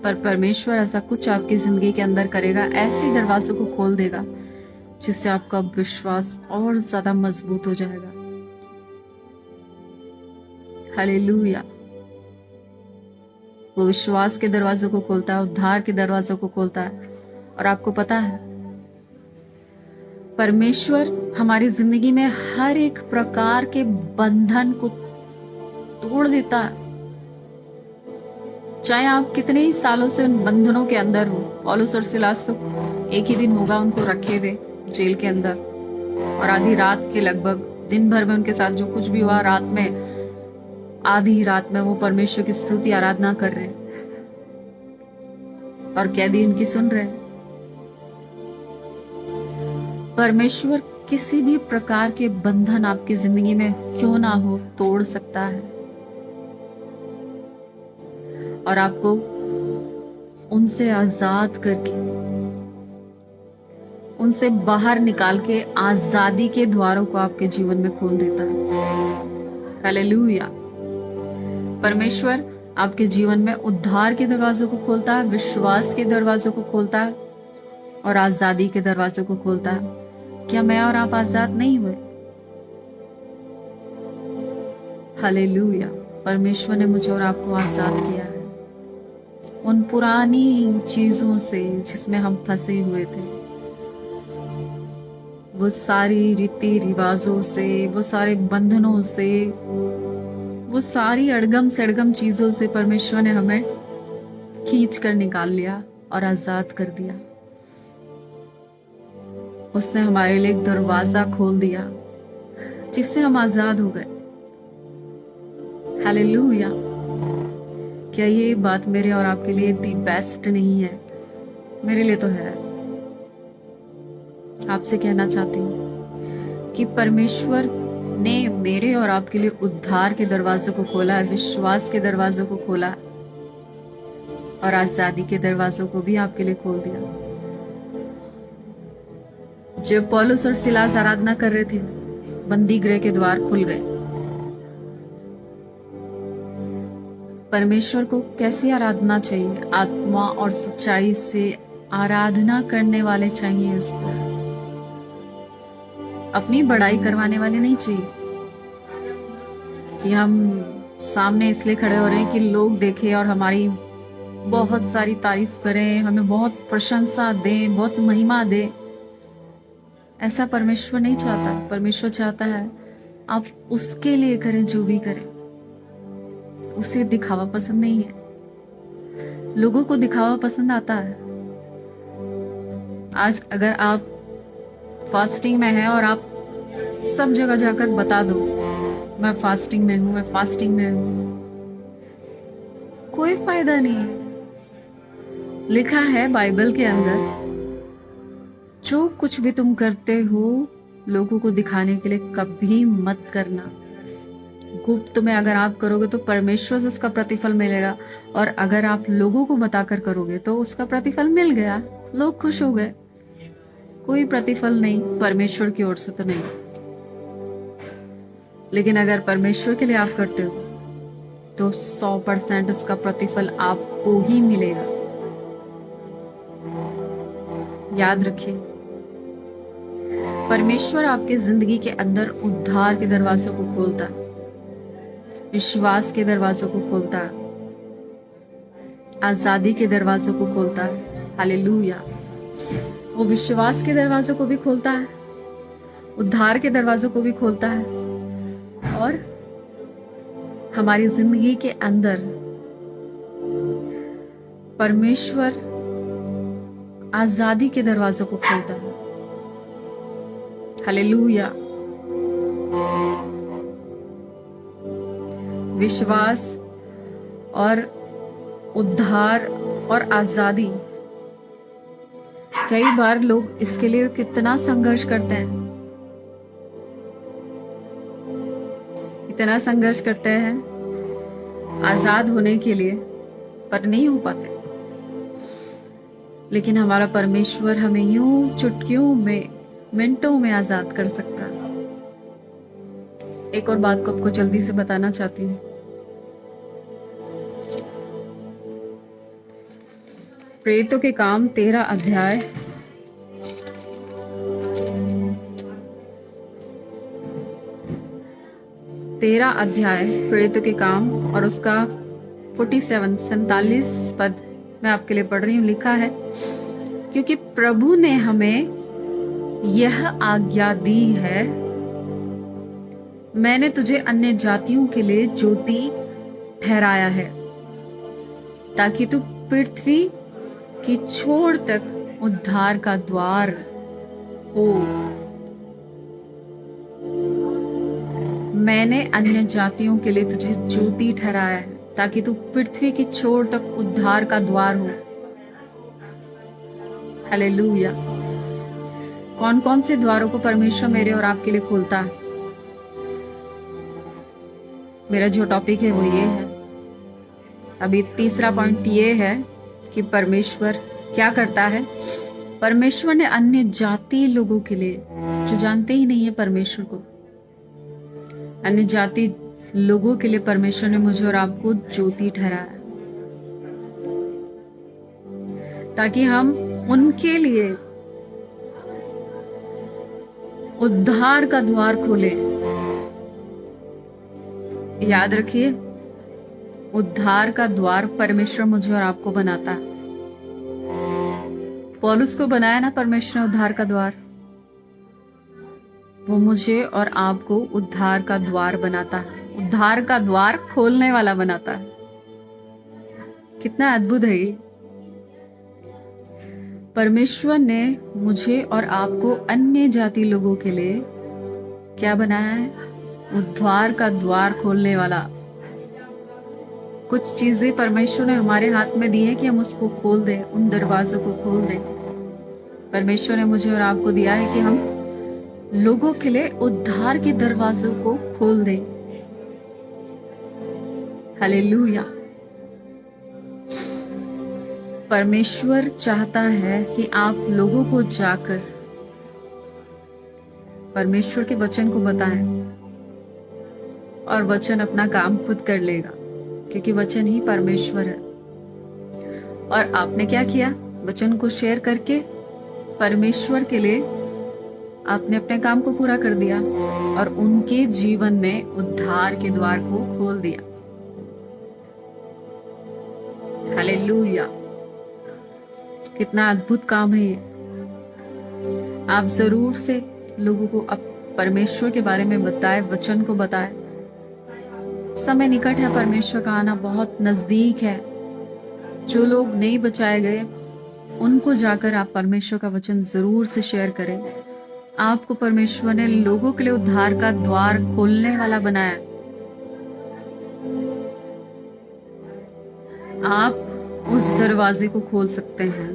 पर परमेश्वर ऐसा कुछ आपकी जिंदगी के अंदर करेगा, ऐसे दरवाजों को खोल देगा जिससे आपका विश्वास और ज्यादा मजबूत हो जाएगा। हालेलुया। वो विश्वास के दरवाजों को खोलता है, उद्धार के दरवाजों को खोलता है। और आपको पता है परमेश्वर हमारी जिंदगी में हर एक प्रकार के बंधन को तोड़ देता है। चाहे आप कितने ही सालों से उन बंधनों के अंदर हो। पौलुस और सिलास तो एक ही दिन होगा उनको रखे थे जेल के अंदर, और आधी रात के लगभग, दिन भर में उनके साथ जो कुछ भी हुआ, रात में आधी रात में वो परमेश्वर की स्तुति आराधना कर रहे हैं और कैदी उनकी सुन रहे हैं। परमेश्वर किसी भी प्रकार के बंधन आपकी जिंदगी में क्यों ना हो तोड़ सकता है और आपको उनसे आजाद करके, उनसे बाहर निकाल के आजादी के द्वारों को आपके जीवन में खोल देता है। हालेलुया। परमेश्वर आपके जीवन में उद्धार के दरवाजों को खोलता है, विश्वास के दरवाजों को खोलता है और आजादी के दरवाजों को खोलता है। क्या मैं और आप आजाद नहीं हुए? हालेलुया। परमेश्वर ने मुझे और आपको आजाद किया है उन पुरानी चीजों से जिसमें हम फंसे हुए थे, वो सारी रीति रिवाजों से, वो सारे बंधनों से, वो सारी अड़गम सड़गम चीजों से परमेश्वर ने हमें खींच कर निकाल लिया और आजाद कर दिया। उसने हमारे लिए एक दरवाजा खोल दिया जिससे हम आजाद हो गए। हालेलुया। क्या ये बात मेरे और आपके लिए दी बेस्ट नहीं है? मेरे लिए तो है। आपसे कहना चाहती हूँ कि परमेश्वर ने मेरे और आपके लिए उद्धार के दरवाजों को खोला है, विश्वास के दरवाजों को खोला और आजादी के दरवाजों को भी आपके लिए खोल दिया। जब पौलुस और सिलास आराधना कर रहे थे, बंदी गृह के द्वार खुल गए। परमेश्वर को कैसी आराधना चाहिए? आत्मा और सच्चाई से आराधना करने वाले चाहिए इसको। अपनी बड़ाई करवाने वाले नहीं चाहिए कि हम सामने इसलिए खड़े हो रहे हैं कि लोग देखें और हमारी बहुत सारी तारीफ करें, हमें बहुत प्रशंसा दें, बहुत महिमा दें। ऐसा परमेश्वर नहीं चाहता। परमेश्वर चाहता है आप उसके लिए करें जो भी करें। उसे दिखावा पसंद नहीं है। लोगों को दिखावा पसंद आता है। आज अगर आप फास्टिंग में हैं और आप सब जगह जाकर बता दो मैं फास्टिंग में हूं, मैं फास्टिंग में हूं, कोई फायदा नहीं है। लिखा है बाइबल के अंदर, जो कुछ भी तुम करते हो लोगों को दिखाने के लिए कभी मत करना। गुप्त में अगर आप करोगे तो परमेश्वर से उसका प्रतिफल मिलेगा, और अगर आप लोगों को बताकर करोगे तो उसका प्रतिफल मिल गया, लोग खुश हो गए। कोई प्रतिफल नहीं, परमेश्वर की ओर से तो नहीं। लेकिन अगर परमेश्वर के लिए आप करते हो तो 100% उसका प्रतिफल आपको ही मिलेगा। याद रखिए, परमेश्वर आपके जिंदगी के अंदर उद्धार के दरवाजों को खोलता है, विश्वास के दरवाजों को खोलता है, आजादी के दरवाजों को खोलता है। हालेलुया। वो विश्वास के दरवाजों को भी खोलता है, उद्धार के दरवाजों को भी खोलता है, और हमारी जिंदगी के अंदर परमेश्वर आजादी के दरवाजों को खोलता है। हालेलुया। विश्वास और उद्धार और आजादी, कई बार लोग इसके लिए कितना संघर्ष करते हैं, इतना संघर्ष करते हैं आजाद होने के लिए, पर नहीं हो पाते। लेकिन हमारा परमेश्वर हमें यूं चुटकियों में, मिनटों में आजाद कर सकता है। एक और बात को आपको जल्दी से बताना चाहती हूँ। प्रेरितों के काम 13 अध्याय प्रेरितों के काम और उसका 47 पद मैं आपके लिए पढ़ रही हूँ। लिखा है, क्योंकि प्रभु ने हमें यह आज्ञा दी है, मैंने तुझे अन्य जातियों के लिए ज्योति ठहराया है, ताकि तू पृथ्वी की छोर तक उद्धार का द्वार हो। मैंने अन्य जातियों के लिए तुझे ज्योति ठहराया है, ताकि तू पृथ्वी की छोर तक उद्धार का द्वार हो। हालेलुया। कौन कौन से द्वारों को परमेश्वर मेरे और आपके लिए खोलता है? मेरा जो टॉपिक है वो ये है। अभी तीसरा पॉइंट ये है कि परमेश्वर क्या करता है। परमेश्वर ने अन्य जाति लोगों के लिए, जो जानते ही नहीं है परमेश्वर को, अन्य जाति लोगों के लिए परमेश्वर ने मुझे और आपको ज्योति ठहराया, ताकि हम उनके लिए उद्धार का द्वार खोले। याद रखिए, उद्धार का द्वार परमेश्वर मुझे और आपको बनाता है। पौलुस को बनाया ना परमेश्वर ने उद्धार का द्वार, वो मुझे और आपको उद्धार का द्वार बनाता है, उद्धार का द्वार खोलने वाला बनाता है। कितना अद्भुत है ये। परमेश्वर ने मुझे और आपको अन्य जाति लोगों के लिए क्या बनाया है? उद्धार का द्वार खोलने वाला। कुछ चीजें परमेश्वर ने हमारे हाथ में दी है कि हम उसको खोल दें, उन दरवाजों को खोल दें। परमेश्वर ने मुझे और आपको दिया है कि हम लोगों के लिए उद्धार के दरवाजों को खोल दें। हालेलुया। परमेश्वर चाहता है कि आप लोगों को जाकर परमेश्वर के वचन को बताएं, और वचन अपना काम खुद कर लेगा, क्योंकि वचन ही परमेश्वर है। और आपने क्या किया? वचन को शेयर करके परमेश्वर के लिए आपने अपने काम को पूरा कर दिया और उनके जीवन में उद्धार के द्वार को खोल दिया। हालेलुया। कितना अद्भुत काम है ये। आप जरूर से लोगों को अब परमेश्वर के बारे में बताएं, वचन को बताएं। समय निकट है, परमेश्वर का आना बहुत नजदीक है। जो लोग नहीं बचाए गए उनको जाकर आप परमेश्वर का वचन जरूर से शेयर करें। आपको परमेश्वर ने लोगों के लिए उद्धार का द्वार खोलने वाला बनाया। आप उस दरवाजे को खोल सकते हैं।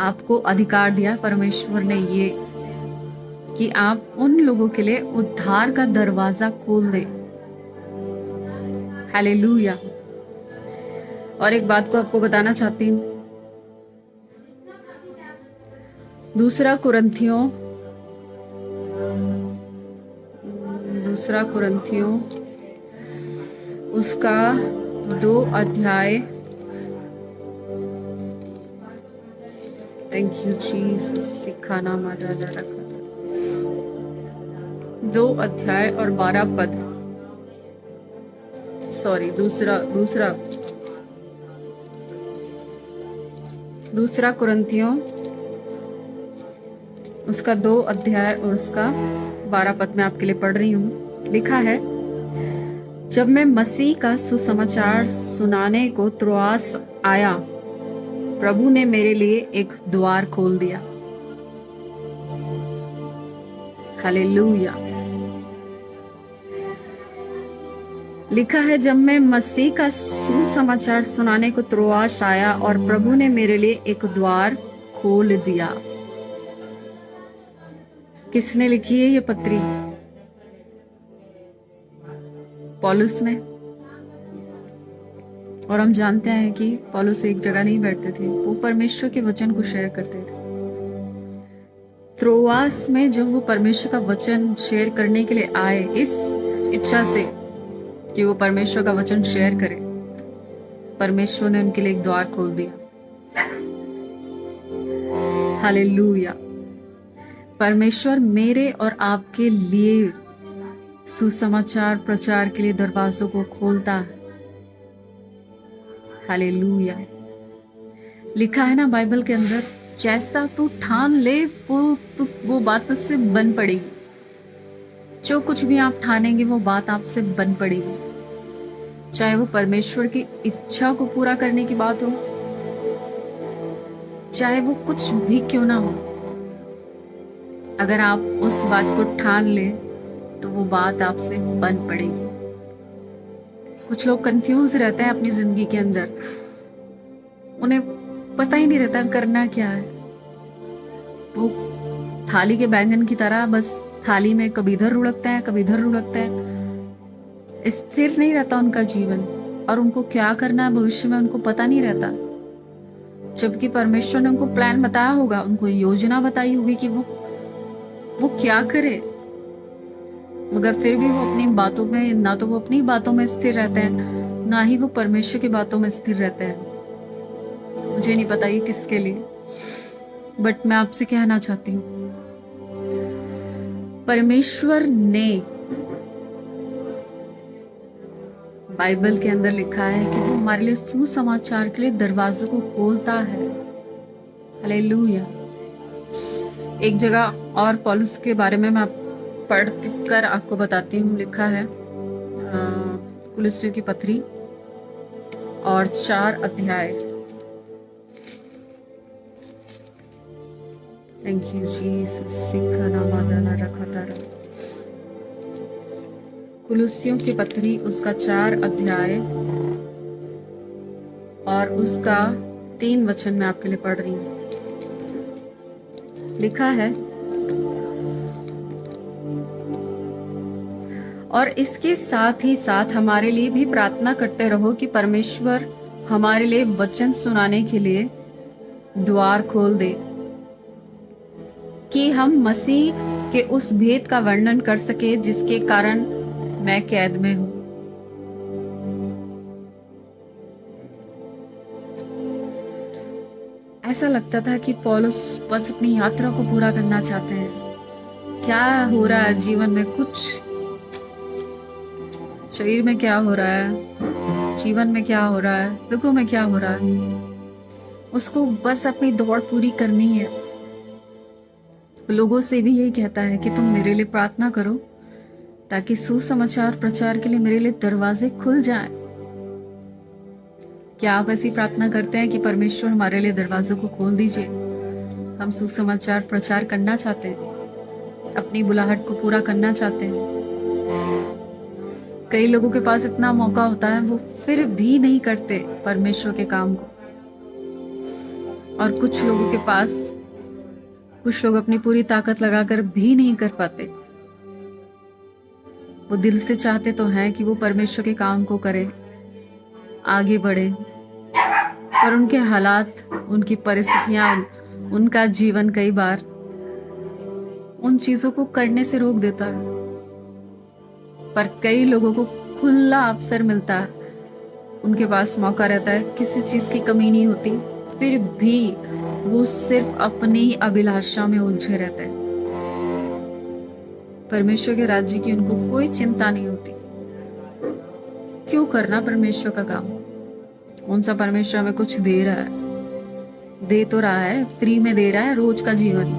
आपको अधिकार दिया परमेश्वर ने ये कि आप उन लोगों के लिए उद्धार का दरवाजा खोल दें। हालेलुया। और एक बात को आपको बताना चाहती हूँ, दूसरा कुरिन्थियों उसका 2 अध्याय, थैंक यू जीसस, सिखाना मादादा रखा 2 अध्याय और 12 पद, सॉरी दूसरा कुरिन्थियों उसका 2 अध्याय और उसका 12 पद में आपके लिए पढ़ रही हूँ। लिखा है, जब मैं मसीह का सुसमाचार सुनाने को त्रोआस आया, प्रभु ने मेरे लिए एक द्वार खोल दिया। हालेलुया। लिखा है, जब मैं मसीह का सुसमाचार सुनाने को त्रोआस आया और प्रभु ने मेरे लिए एक द्वार खोल दिया। किसने लिखी है ये पत्री? पौलुस ने। और हम जानते हैं कि पौलुस एक जगह नहीं बैठते थे, वो परमेश्वर के वचन को शेयर करते थे। त्रोआस में जब वो परमेश्वर का वचन शेयर करने के लिए आए, इस इच्छा से कि वो परमेश्वर का वचन शेयर करे, परमेश्वर ने उनके लिए एक द्वार खोल दिया। हालेलुया। परमेश्वर मेरे और आपके लिए सुसमाचार प्रचार के लिए दरवाजों को खोलता है। हालेलुया। लिखा है ना बाइबल के अंदर, जैसा तू ठान ले वो बात तुझसे बन पड़ेगी। जो कुछ भी आप ठानेंगे वो बात आपसे बन पड़ेगी, चाहे वो परमेश्वर की इच्छा को पूरा करने की बात हो, चाहे वो कुछ भी क्यों ना हो। अगर आप उस बात को ठान ले तो वो बात आपसे बन पड़ेगी। कुछ लोग कंफ्यूज रहते हैं अपनी जिंदगी के अंदर, उन्हें पता ही नहीं रहता करना क्या है। वो थाली के बैंगन की तरह बस थाली में कभी इधर लुढ़कते हैं कभी इधर लुढ़कते हैं। स्थिर नहीं रहता उनका जीवन, और उनको क्या करना है भविष्य में उनको पता नहीं रहता। जबकि परमेश्वर ने उनको प्लान बताया होगा, उनको योजना बताई होगी कि वो क्या करे, मगर फिर भी वो अपनी बातों में, ना तो वो अपनी बातों में स्थिर रहते हैं, ना ही वो परमेश्वर की बातों में स्थिर रहते हैं। मुझे नहीं पता ये किसके लिए, बट मैं आपसे कहना चाहती हूँ, परमेश्वर ने बाइबल के अंदर लिखा है कि वो हमारे लिए सुसमाचार के लिए दरवाजों को खोलता है। हालेलुया। एक जगह और पौलुस के बारे में मैं पढ़ कर आपको बताती हूँ। लिखा है कुलुस्सियों की पत्री और 4 अध्याय। Thank you Jesus. कुलुस्सियों की पत्री उसका 4 अध्याय और उसका 3 वचन मैं आपके लिए पढ़ रही हूँ। लिखा है, और इसके साथ ही साथ हमारे लिए भी प्रार्थना करते रहो कि परमेश्वर हमारे लिए वचन सुनाने के लिए द्वार खोल दे, कि हम मसीह के उस भेद का वर्णन कर सके जिसके कारण मैं कैद में हूं। ऐसा लगता था कि पौलुस बस अपनी यात्रा को पूरा करना चाहते हैं। क्या हो रहा है जीवन में, कुछ शरीर में क्या हो रहा है, जीवन में क्या हो रहा है, दुखों में क्या हो रहा है, उसको बस अपनी दौड़ पूरी करनी है। लोगों से भी यही कहता है कि तुम मेरे लिए प्रार्थना करो ताकि सुसमाचार प्रचार के लिए मेरे लिए दरवाजे खुल जाएं। क्या आप ऐसी प्रार्थना करते हैं कि परमेश्वर हमारे लिए दरवाजों को खोल दीजिए? हम सुसमाचार प्रचार करना चाहते हैं, अपनी बुलाहट को पूरा करना चाहते हैं। कई लोगों के पास इतना मौका होता है, वो फिर भी नहीं करते परमेश्वर के काम को। और कुछ लोगों के पास, कुछ लोग अपनी पूरी ताकत लगाकर भी नहीं कर पाते। वो दिल से चाहते तो हैं कि वो परमेश्वर के काम को करे, आगे बढ़े, पर उनके हालात, उनकी परिस्थितियां, उनका जीवन कई बार उन चीजों को करने से रोक देता है। पर कई लोगों को खुला अवसर मिलता है, उनके पास मौका रहता है, किसी चीज की कमी नहीं होती, फिर भी वो सिर्फ अपनी अभिलाषा में उलझे रहते हैं। परमेश्वर के राज्य की उनको कोई चिंता नहीं होती। क्यों करना परमेश्वर का काम? कौन सा परमेश्वर हमें कुछ दे रहा है? दे तो रहा है, फ्री में दे रहा है रोज का जीवन।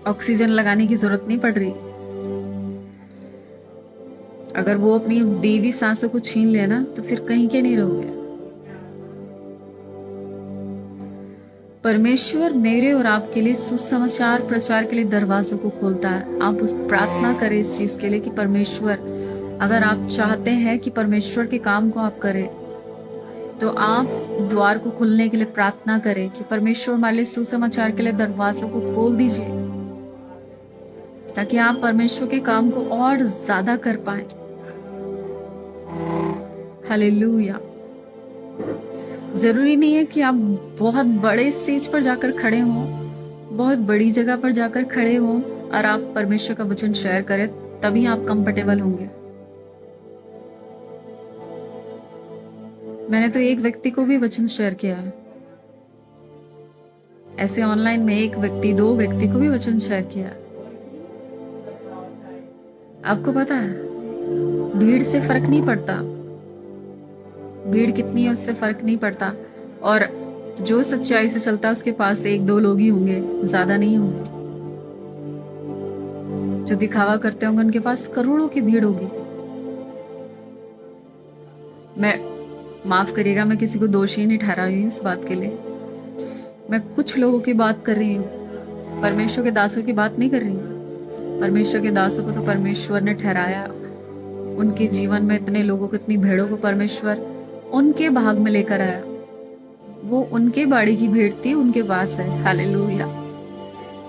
ऑक्सीजन लगाने की जरूरत नहीं पड़ रही। अगर वो अपनी देवी सांसों को छीन लेना तो फिर कहीं के नहीं रहोगे। परमेश्वर मेरे और आपके लिए सुसमाचार प्रचार के लिए दरवाजों को खोलता है। आप उस प्रार्थना करें इस चीज के लिए कि परमेश्वर, अगर आप चाहते हैं कि परमेश्वर के काम को आप करें, तो आप द्वार को खुलने के लिए प्रार्थना करें कि परमेश्वर हमारे लिए सुसमाचार के लिए दरवाजों को खोल दीजिए, ताकि आप परमेश्वर के काम को और ज्यादा कर पाए। हालेलुया। जरूरी नहीं है कि आप बहुत बड़े स्टेज पर जाकर खड़े हों, बहुत बड़ी जगह पर जाकर खड़े हों और आप परमेश्वर का वचन शेयर करें, तभी आप कंफर्टेबल होंगे। मैंने तो एक व्यक्ति को भी वचन शेयर किया है, ऐसे ऑनलाइन में एक व्यक्ति, दो व्यक्ति को भी वचन शेयर किया है। आपको पता है, भीड़ से फर्क नहीं पड़ता, भीड़ कितनी है उससे फर्क नहीं पड़ता। और जो सच्चाई से चलता है उसके पास एक दो लोग ही होंगे, ज्यादा नहीं होंगे। जो दिखावा करते होंगे उनके पास करोड़ों की भीड़ होगी। मैं माफ करिएगा, मैं किसी को दोषी नहीं ठहरा रही हूँ इस बात के लिए। मैं कुछ लोगों की बात कर रही हूँ, परमेश्वर के दासों की बात नहीं कर रही हूँ। परमेश्वर के दासों को तो परमेश्वर ने ठहराया, उनके जीवन में इतने लोगों को, इतनी भेड़ों को परमेश्वर उनके भाग में लेकर आया। वो उनके बाड़ी की भीड़ थी, उनके पास है। हालेलुया।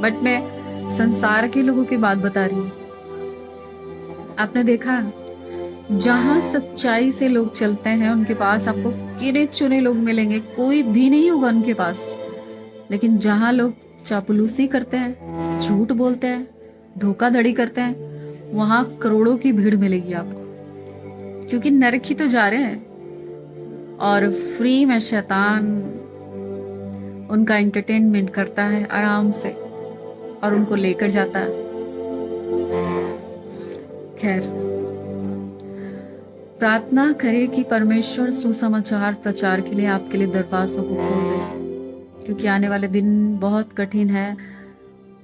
बट मैं संसार के लोगों की बात बता रही हूँ। आपने देखा, जहां सच्चाई से लोग चलते हैं उनके पास आपको गिने चुने लोग मिलेंगे, कोई भी नहीं होगा उनके पास। लेकिन जहां लोग चापलूसी करते हैं, झूठ बोलते हैं, धोखाधड़ी करते हैं, वहां करोड़ों की भीड़ मिलेगी आपको, क्योंकि नरक ही तो जा रहे हैं। और फ्री में शैतान उनका एंटरटेनमेंट करता है आराम से और उनको लेकर जाता है। खैर, प्रार्थना करें कि परमेश्वर सुसमाचार प्रचार के लिए आपके लिए दरवाजों को खोल दे, क्योंकि आने वाले दिन बहुत कठिन है।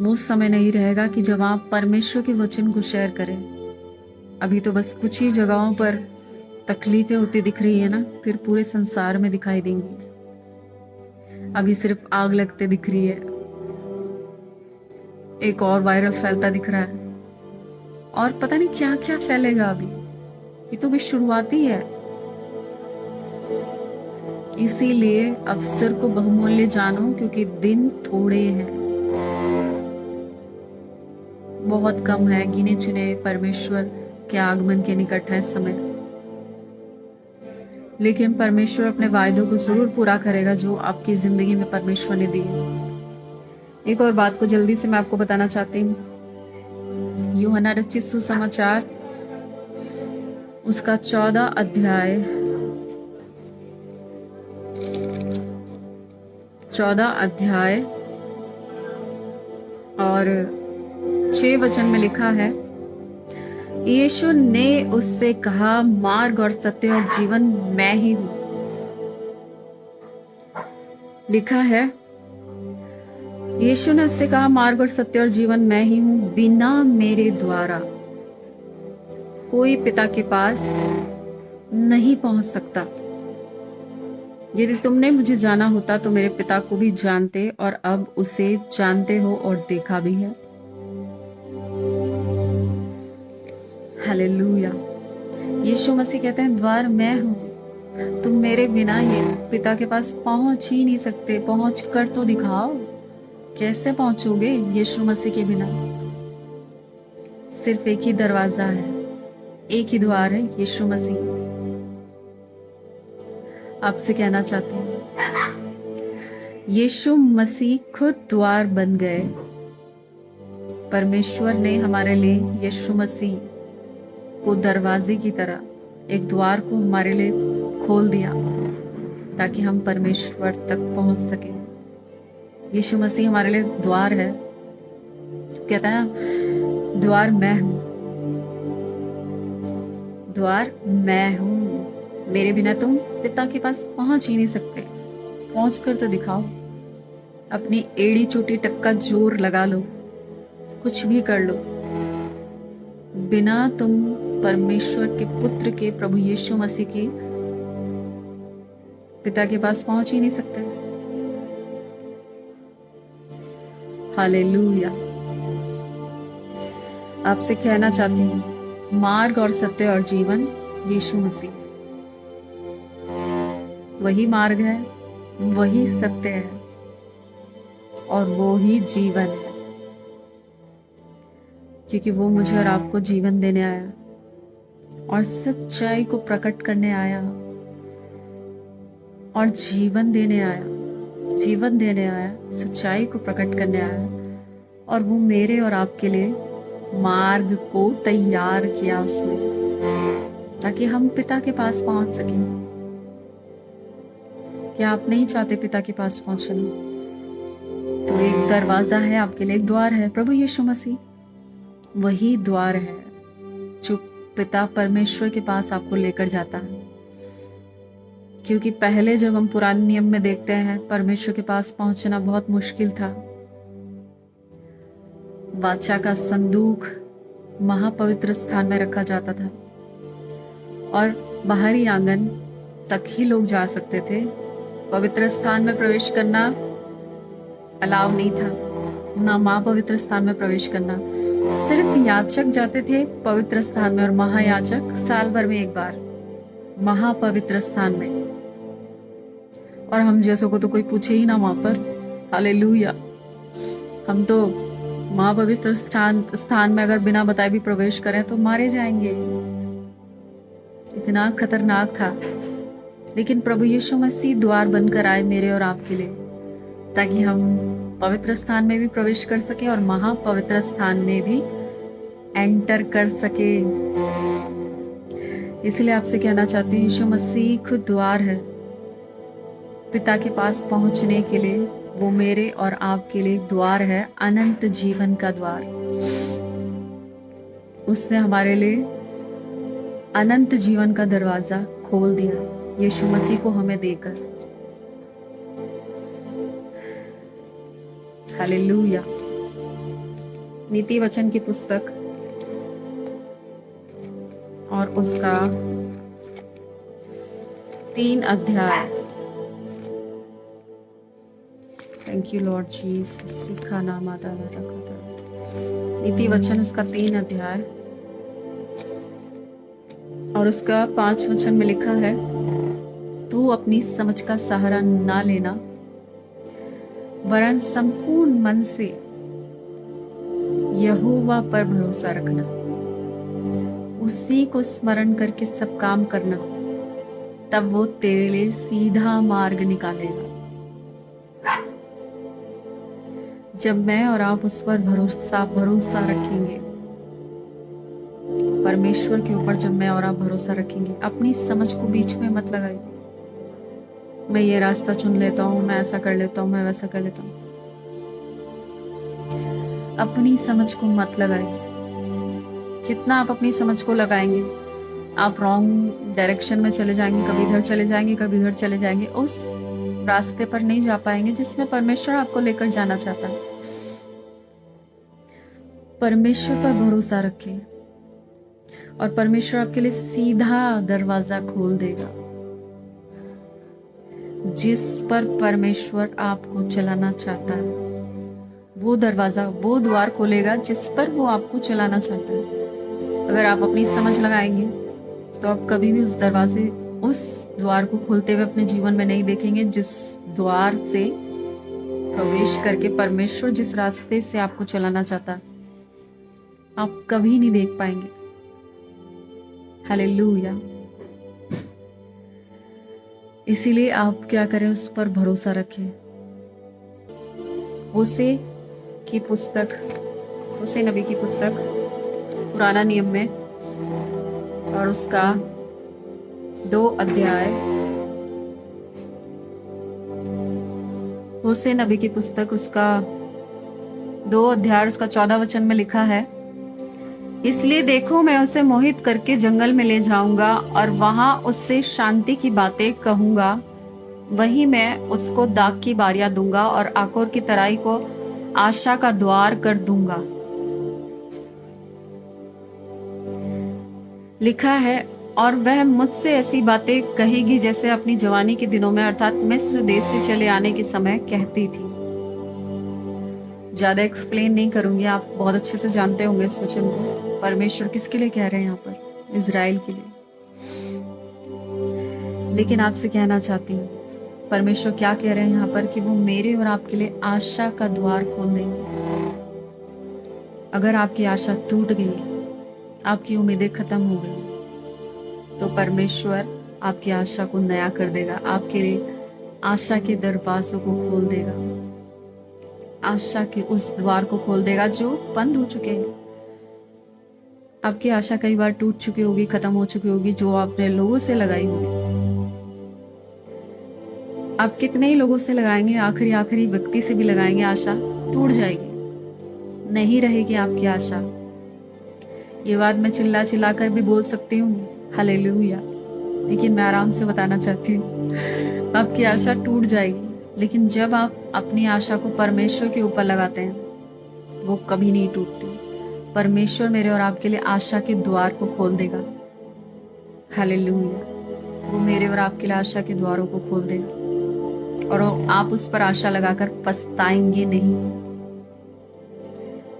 वो समय नहीं रहेगा कि जब आप परमेश्वर के वचन को शेयर करें। अभी तो बस कुछ ही जगहों पर तकलीफें होती दिख रही है ना, फिर पूरे संसार में दिखाई देंगी। अभी सिर्फ आग लगते दिख रही है, एक और वायरल फैलता दिख रहा है, और पता नहीं क्या क्या फैलेगा। अभी ये तो भी शुरुआती है। इसीलिए अवसर को बहुमूल्य जानो, क्योंकि दिन थोड़े हैं, बहुत कम है, गिने चुने परमेश्वर के आगमन के निकट है समय। लेकिन परमेश्वर अपने वायदों को जरूर पूरा करेगा जो आपकी जिंदगी में परमेश्वर ने दिए। एक और बात को जल्दी से मैं आपको बताना चाहती हूँ। यूहन्ना रचित सुसमाचार उसका 14 अध्याय और 6 वचन में लिखा है, यीशु ने उससे कहा, मार्ग और सत्य और जीवन मैं ही हूं। लिखा है, यीशु ने उससे कहा, मार्ग और सत्य और जीवन मैं ही हूं, बिना मेरे द्वारा कोई पिता के पास नहीं पहुंच सकता। यदि तुमने मुझे जाना होता तो मेरे पिता को भी जानते, और अब उसे जानते हो और देखा भी है। हालेलुया। यीशु मसीह कहते हैं, द्वार मैं हूं। तुम मेरे बिना ये पिता के पास पहुंच ही नहीं सकते। पहुंच कर तो दिखाओ। कैसे पहुंचोगे यीशु मसीह के बिना? सिर्फ एक ही दरवाजा है, एक ही द्वार है, यीशु मसीह। आपसे कहना चाहती हूँ, यीशु मसीह खुद द्वार बन गए। परमेश्वर ने हमारे लिए यीशु मसीह को दरवाजे की तरह एक द्वार को हमारे लिए खोल दिया, ताकि हम परमेश्वर तक पहुंच सके। यीशु मसीह हमारे लिए द्वार है। कहता है, द्वार मैं हूं, द्वार मैं हूं। मेरे बिना तुम पिता के पास पहुंच ही नहीं सकते। पहुंच कर तो दिखाओ। अपनी एड़ी चोटी तक का जोर लगा लो, कुछ भी कर लो, बिना तुम परमेश्वर के पुत्र के, प्रभु यीशु मसीह के पिता के पास पहुंच ही नहीं सकते। हालेलुया। आपसे कहना चाहती हूँ, मार्ग और सत्य और जीवन यीशु मसीह। वही मार्ग है, वही सत्य है और वो ही जीवन है, क्योंकि वो मुझे और आपको जीवन देने आया और सच्चाई को प्रकट करने आया और जीवन देने आया, सच्चाई को प्रकट करने आया। और वो मेरे और आपके लिए मार्ग को तैयार किया उसने, ताकि हम पिता के पास पहुंच सकें। कि आप नहीं चाहते पिता के पास पहुंचना, तो एक दरवाजा है आपके लिए, एक द्वार है। प्रभु यीशु मसीह वही द्वार है जो पिता परमेश्वर के पास आपको लेकर जाता है। क्योंकि पहले जब हम पुराने नियम में देखते हैं, परमेश्वर के पास पहुंचना बहुत मुश्किल था। वाचा का संदूक महापवित्र स्थान में रखा जाता था और बाहरी आंगन तक ही लोग जा सकते थे। पवित्र स्थान में प्रवेश करना अलाव नहीं था, ना महापवित्र स्थान में प्रवेश करना। सिर्फ याचक जाते थे पवित्र स्थान में, और महायाजक साल भर में एक बार महापवित्र स्थान में। और हम जैसों को तो कोई पूछे ही ना वहां पर। हालेलुया। हम तो महापवित्र स्थान में अगर बिना बताए भी प्रवेश करें तो मारे जाएंगे, इतना खतरनाक था। लेकिन प्रभु यीशु मसीह द्वार बनकर आए मेरे और आपके लिए, ताकि हम पवित्र स्थान में भी प्रवेश कर सके और महापवित्र स्थान में भी एंटर कर सके। इसलिए आपसे कहना चाहती हूँ, यीशु मसीह खुद द्वार है पिता के पास पहुंचने के लिए। वो मेरे और आपके लिए द्वार है, अनंत जीवन का द्वार। उसने हमारे लिए अनंत जीवन का दरवाजा खोल दिया यीशु मसीह को हमें देकर। हालेलुया। नीति वचन की पुस्तक और उसका 3 अध्याय। Thank you Lord Jesus. सीखा नाम आता रखा। नीति वचन उसका 3 अध्याय और उसका 5 वचन में लिखा है, तू अपनी समझ का सहारा ना लेना, वरन संपूर्ण मन से यहोवा पर भरोसा रखना, उसी को स्मरण करके सब काम करना, तब वो तेरे लिए सीधा मार्ग निकालेगा। जब मैं और आप उस पर भरोसा रखेंगे, परमेश्वर के ऊपर जब मैं और आप भरोसा रखेंगे, अपनी समझ को बीच में मत लगाइए। मैं ये रास्ता चुन लेता हूँ, मैं ऐसा कर लेता हूँ, मैं वैसा कर लेता हूँ। अपनी समझ को मत लगाइए। जितना आप अपनी समझ को लगाएंगे, आप रॉन्ग डायरेक्शन में चले जाएंगे। कभी इधर चले जाएंगे, कभी उधर चले जाएंगे। उस रास्ते पर नहीं जा पाएंगे जिसमें परमेश्वर आपको लेकर जाना चाहता है। परमेश्वर पर भरोसा रखें और परमेश्वर आपके लिए सीधा दरवाजा खोल देगा। जिस पर परमेश्वर आपको चलाना चाहता है, वो दरवाजा, वो द्वार खोलेगा जिस पर वो आपको चलाना चाहता है। अगर आप अपनी समझ लगाएंगे तो आप कभी भी उस द्वार को खोलते हुए अपने जीवन में नहीं देखेंगे। जिस द्वार से प्रवेश करके परमेश्वर जिस रास्ते से आपको चलाना चाहता है, आप कभी नहीं देख पाएंगे। हालेलुया। इसीलिए आप क्या करें, उस पर भरोसा रखें। होसे नबी की पुस्तक पुराना नियम में और उसका 2 अध्याय, होसे नबी की पुस्तक उसका 2 अध्याय उसका 14 वचन में लिखा है, इसलिए देखो मैं उसे मोहित करके जंगल में ले जाऊंगा और वहां उससे शांति की बातें कहूंगा। वहीं मैं उसको दाख की बारियां दूंगा और आकोर की तराई को आशा का द्वार कर दूंगा। लिखा है, और वह मुझसे ऐसी बातें कहेगी जैसे अपनी जवानी के दिनों में, अर्थात मिस्र देश से चले आने के समय कहती थी। ज्यादा एक्सप्लेन नहीं करूंगी, आप बहुत अच्छे से जानते होंगे इस वचन को। परमेश्वर किसके लिए कह रहे हैं यहाँ पर? इजराइल के लिए। लेकिन आपसे कहना चाहती हूँ, परमेश्वर क्या कह रहे हैं यहाँ पर कि वो मेरे और आपके लिए आशा का द्वार खोल देंगे। अगर आपकी आशा टूट गई, आपकी उम्मीदें खत्म हो गई, तो परमेश्वर आपकी आशा को नया कर देगा। आपके लिए आशा के दरवाजों को खोल देगा, आशा के उस द्वार को खोल देगा जो बंद हो चुके हैं। आपकी आशा कई बार टूट चुकी होगी, खत्म हो चुकी होगी, जो आपने लोगों से लगाई होगी। आप कितने ही लोगों से लगाएंगे, आखिरी आखिरी व्यक्ति से भी लगाएंगे, आशा टूट जाएगी, नहीं रहेगी आपकी आशा। ये बात मैं चिल्ला चिल्ला कर भी बोल सकती हूँ, हालेलुया, लेकिन मैं आराम से बताना चाहती हूँ, आपकी आशा टूट जाएगी। लेकिन जब आप अपनी आशा को परमेश्वर के ऊपर लगाते हैं, वो कभी नहीं टूटती। परमेश्वर मेरे और आपके लिए आशा के द्वार को खोल देगा, हालेलुया। वो मेरे और आपके लिए आशा के द्वारों को खोल देगा और आप उस पर आशा लगाकर पछताएंगे नहीं।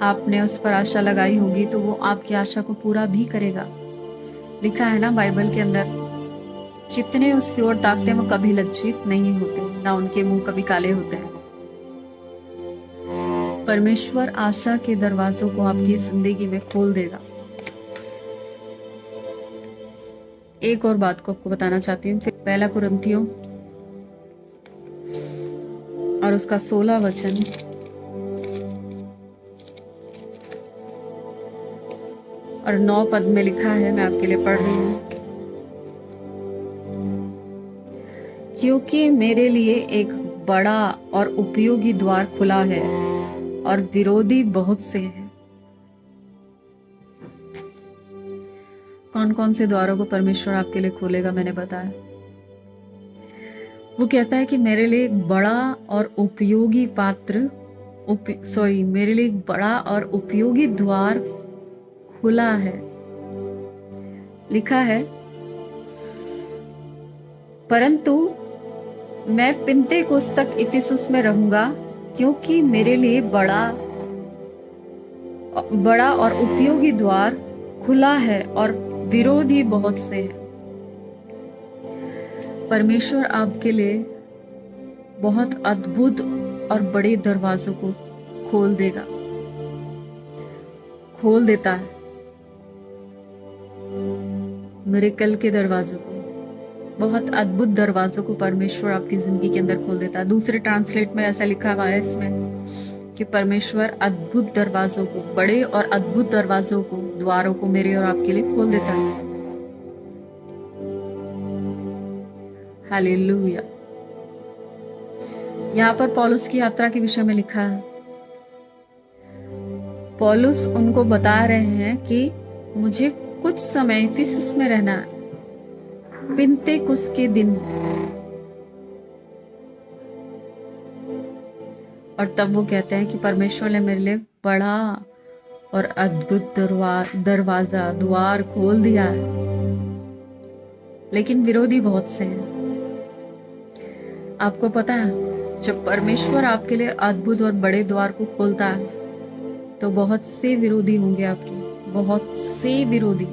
आपने उस पर आशा लगाई होगी तो वो आपकी आशा को पूरा भी करेगा। लिखा है ना बाइबल के अंदर, जितने उसकी ओर ताकते हैं वो कभी लज्जित नहीं होते, ना उनके मुंह कभी काले होते हैं। परमेश्वर आशा के दरवाजों को आपकी जिंदगी में खोल देगा। एक और बात को आपको बताना चाहती हूँ, पहला कुरिन्थियों और उसका 16 वचन और 9 पद में लिखा है, मैं आपके लिए पढ़ रही हूँ। क्योंकि मेरे लिए एक बड़ा और उपयोगी द्वार खुला है और विरोधी बहुत से हैं। कौन कौन से द्वारों को परमेश्वर आपके लिए खोलेगा, मैंने बताया। वो कहता है कि मेरे लिए एक बड़ा और उपयोगी मेरे लिए एक बड़ा और उपयोगी द्वार खुला है। लिखा है, परंतु मैं पिन्तेकुस्त तक इफिसुस में रहूंगा, क्योंकि मेरे लिए बड़ा और उपयोगी द्वार खुला है और विरोधी बहुत से हैं। परमेश्वर आपके लिए बहुत अद्भुत और बड़े दरवाजों को खोल देता है। मिरेकल के दरवाजों को, बहुत अद्भुत दरवाजों को परमेश्वर आपकी जिंदगी के अंदर खोल देता है। दूसरे ट्रांसलेट में ऐसा लिखा हुआ है इसमें कि परमेश्वर अद्भुत दरवाजों को, बड़े और अद्भुत दरवाजों को, द्वारों को मेरे और आपके लिए खोल देता है। हालेलुया। यहाँ पर पौलुस की यात्रा के विषय में लिखा है। पौलुस उनको बता रहे हैं कि मुझे कुछ समय इफिसुस में रहना है, पिन्तेकुस्त के दिन, और तब वो कहते हैं कि परमेश्वर ने मेरे लिए बड़ा और अद्भुत द्वार खोल दिया है, लेकिन विरोधी बहुत से हैं। आपको पता है, जब परमेश्वर आपके लिए अद्भुत और बड़े द्वार को खोलता है तो बहुत से विरोधी होंगे आपके, बहुत से विरोधी।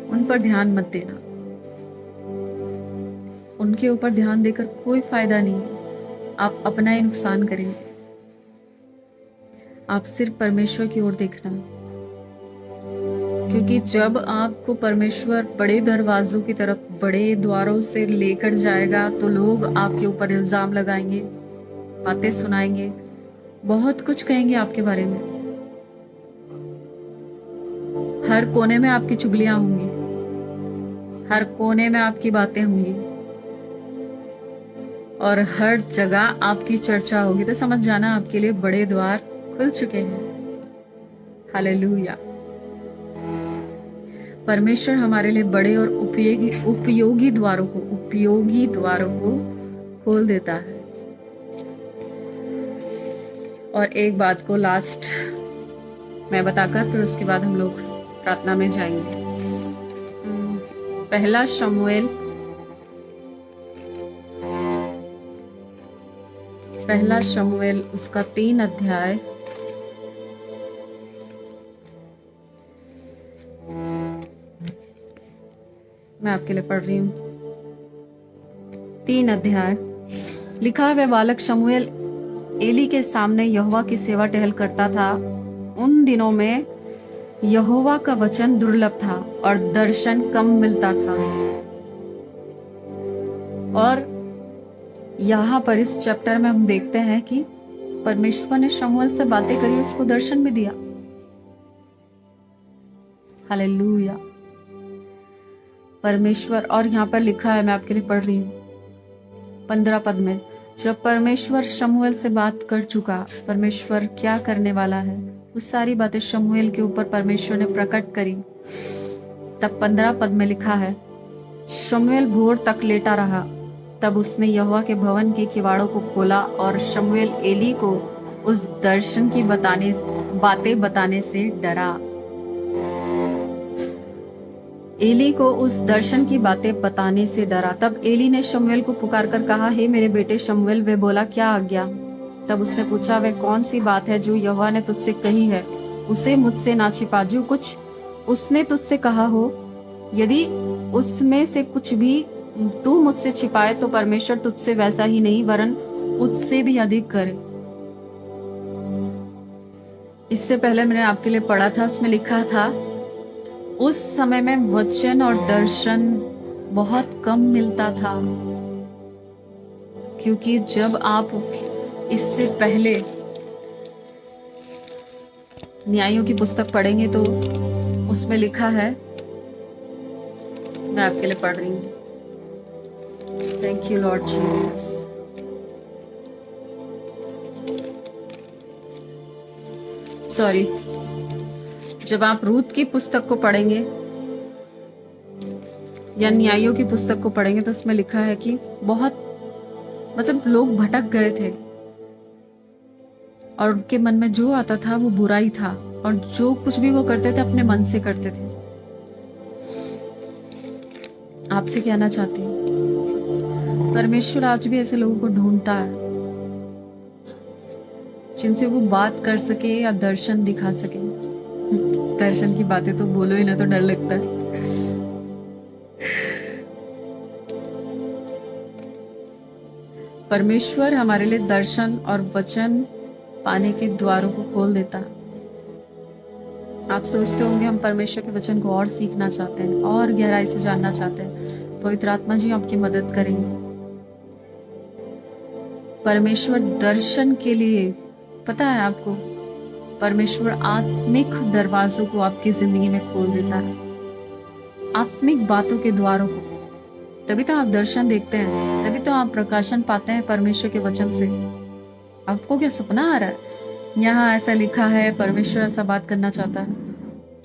उन पर ध्यान मत देना, उनके ऊपर ध्यान देकर कोई फायदा नहीं है, आप अपना ही नुकसान करेंगे। आप सिर्फ परमेश्वर की ओर देखना, क्योंकि जब आपको परमेश्वर बड़े दरवाजों की तरफ, बड़े द्वारों से लेकर जाएगा तो लोग आपके ऊपर इल्जाम लगाएंगे, बातें सुनाएंगे, बहुत कुछ कहेंगे आपके बारे में। हर कोने में आपकी चुगलियां होंगी, हर कोने में आपकी बातें होंगी और हर जगह आपकी चर्चा होगी। तो समझ जाना, आपके लिए बड़े द्वार खुल चुके हैं। हालेलुया। परमेश्वर हमारे लिए बड़े और उपयोगी द्वारों को खोल देता है। और एक बात को लास्ट मैं बताकर फिर उसके बाद हम लोग प्रार्थना में जाएंगे। पहला शमूएल उसका 3 अध्याय मैं आपके लिए पढ़ रही हूँ। 3 अध्याय लिखा है, वह बालक शमूएल एली के सामने यहोवा की सेवा टहल करता था। उन दिनों में यहोवा का वचन दुर्लभ था और दर्शन कम मिलता था। और यहाँ पर इस चैप्टर में हम देखते हैं कि परमेश्वर ने शमूएल से बातें करी, उसको दर्शन भी दिया। हालेलुया। परमेश्वर, और यहाँ पर लिखा है, मैं आपके लिए पढ़ रही हूँ, 15 पद में, जब परमेश्वर शमूएल से बात कर चुका, परमेश्वर क्या करने वाला है, वो सारी बातें शमूएल के ऊपर परमेश्वर ने प्रकट करी। तब 15 पद में लिखा है, शमूएल भोर तक लेटा रहा, तब उसने यहोवा के भवन के किवाड़ों को खोला और शमूएल एली को उस दर्शन की बातें बताने से डरा। एली को उस दर्शन की बातें बताने से डरा। तब एली ने शमूएल को पुकार कर कहा, हे मेरे बेटे शमूएल। वे बोला, क्या आज्ञा? तब उसने पूछा, वह कौन सी बात है जो यहोवा ने तुझसे कही है? उसे मुझसे ना छिपा। जो कुछ उसने तुझसे कहा हो, यदि उसमें से कुछ भी तू मुझसे छिपाए तो परमेश्वर तुझसे वैसा ही नहीं वरन उससे भी अधिक करे। इससे पहले मैंने आपके लिए पढ़ा था, उसमें लिखा था उस समय में वचन और दर्शन बहुत कम मिलता था, क्योंकि जब आप इससे पहले न्यायों की पुस्तक पढ़ेंगे तो उसमें लिखा है, मैं आपके लिए पढ़ रही हूँ। Thank you Lord Jesus. Sorry, जब आप रूत की पुस्तक को पढ़ेंगे या न्यायों की पुस्तक को पढ़ेंगे तो उसमें लिखा है कि बहुत लोग भटक गए थे और उनके मन में जो आता था वो बुराई था, और जो कुछ भी वो करते थे अपने मन से करते थे। आपसे कहना चाहती हूँ, परमेश्वर आज भी ऐसे लोगों को ढूंढता है जिनसे वो बात कर सके या दर्शन दिखा सके। दर्शन की बातें तो बोलो ही ना तो डर लगता है। परमेश्वर हमारे लिए दर्शन और वचन पाने के द्वारों को खोल देता है। आप सोचते होंगे हम परमेश्वर के वचन को और सीखना चाहते हैं और गहराई से जानना चाहते हैं। पवित्र आत्मा जी आपकी मदद करेंगे। परमेश्वर दर्शन के लिए, पता है आपको, परमेश्वर आत्मिक दरवाजों को आपकी जिंदगी में खोल देता है, आत्मिक बातों के द्वारों को। तभी तो आप दर्शन देखते हैं, तभी तो आप प्रकाशन पाते हैं परमेश्वर के वचन से। आपको क्या सपना आ रहा है? यहाँ ऐसा लिखा है, परमेश्वर ऐसा बात करना चाहता है।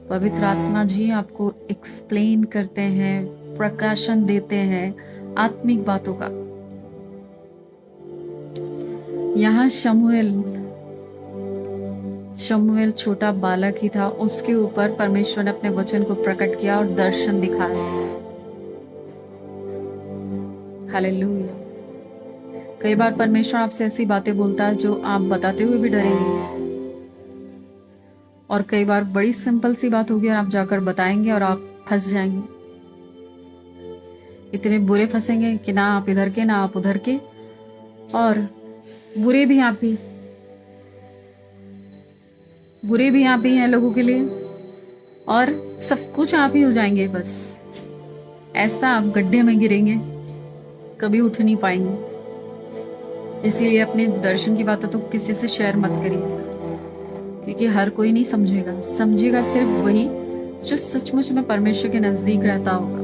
पवित्र आत्मा जी आपको एक्सप्लेन करते हैं, प्रकाशन देते हैं आत्मिक बातों का। यहाँ शमूएल छोटा बालक ही था, उसके ऊपर परमेश्वर ने अपने वचन को प्रकट किया और दर्शन दिखाया। हालेलुया। कई बार परमेश्वर आपसे ऐसी बातें बोलता है जो आप बताते हुए भी डरेंगे, और कई बार बड़ी सिंपल सी बात होगी और आप जाकर बताएंगे और आप फंस जाएंगे। इतने बुरे फंसेंगे कि ना आप इधर के ना आप उधर के, और बुरे भी आप ही हैं लोगों के लिए, और सब कुछ आप ही हो जाएंगे। बस ऐसा आप गड्ढे में गिरेंगे, कभी उठ नहीं पाएंगे। इसीलिए अपने दर्शन की बातें तो किसी से शेयर मत करिए, क्योंकि हर कोई नहीं समझेगा सिर्फ वही जो सचमुच में परमेश्वर के नजदीक रहता होगा।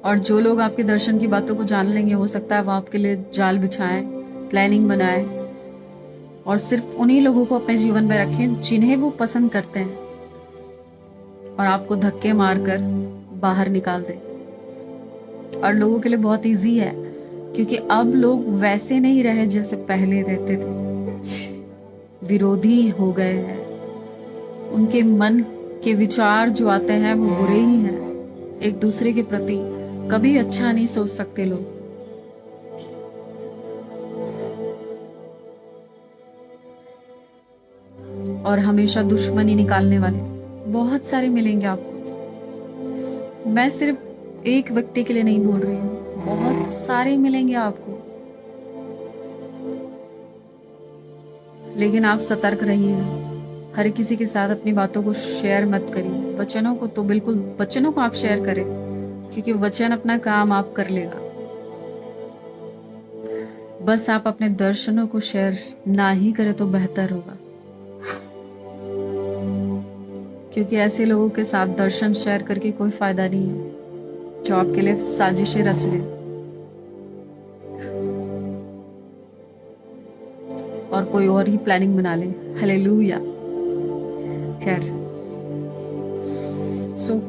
और जो लोग आपके दर्शन की बातों को जान लेंगे, हो सकता है वो आपके लिए जाल बिछाएं, प्लानिंग बनाए, और सिर्फ उन्हीं लोगों को अपने जीवन में रखें जिन्हें वो पसंद करते हैं, और आपको धक्के मारकर बाहर निकाल दें। और लोगों के लिए बहुत इजी है, क्योंकि अब लोग वैसे नहीं रहे जैसे पहले रहते थे। विरोधी हो गए हैं, उनके मन के विचार जो आते हैं वो बुरे ही हैं। एक दूसरे के प्रति कभी अच्छा नहीं सोच सकते लोग। और हमेशा दुश्मनी निकालने वाले बहुत सारे मिलेंगे आपको। मैं सिर्फ एक व्यक्ति के लिए नहीं बोल रही हूँ, बहुत सारे मिलेंगे आपको। लेकिन आप सतर्क रहिएगा, हर किसी के साथ अपनी बातों को शेयर मत करिए। वचनों को आप शेयर करें, क्योंकि वचन अपना काम आप कर लेगा। बस आप अपने दर्शनों को शेयर ना ही करें तो बेहतर होगा, क्योंकि ऐसे लोगों के साथ दर्शन शेयर करके कोई फायदा नहीं है जो आपके लिए साजिशें रच ले। कोई और ही प्लानिंग बना ले। हालेलुया। खैर,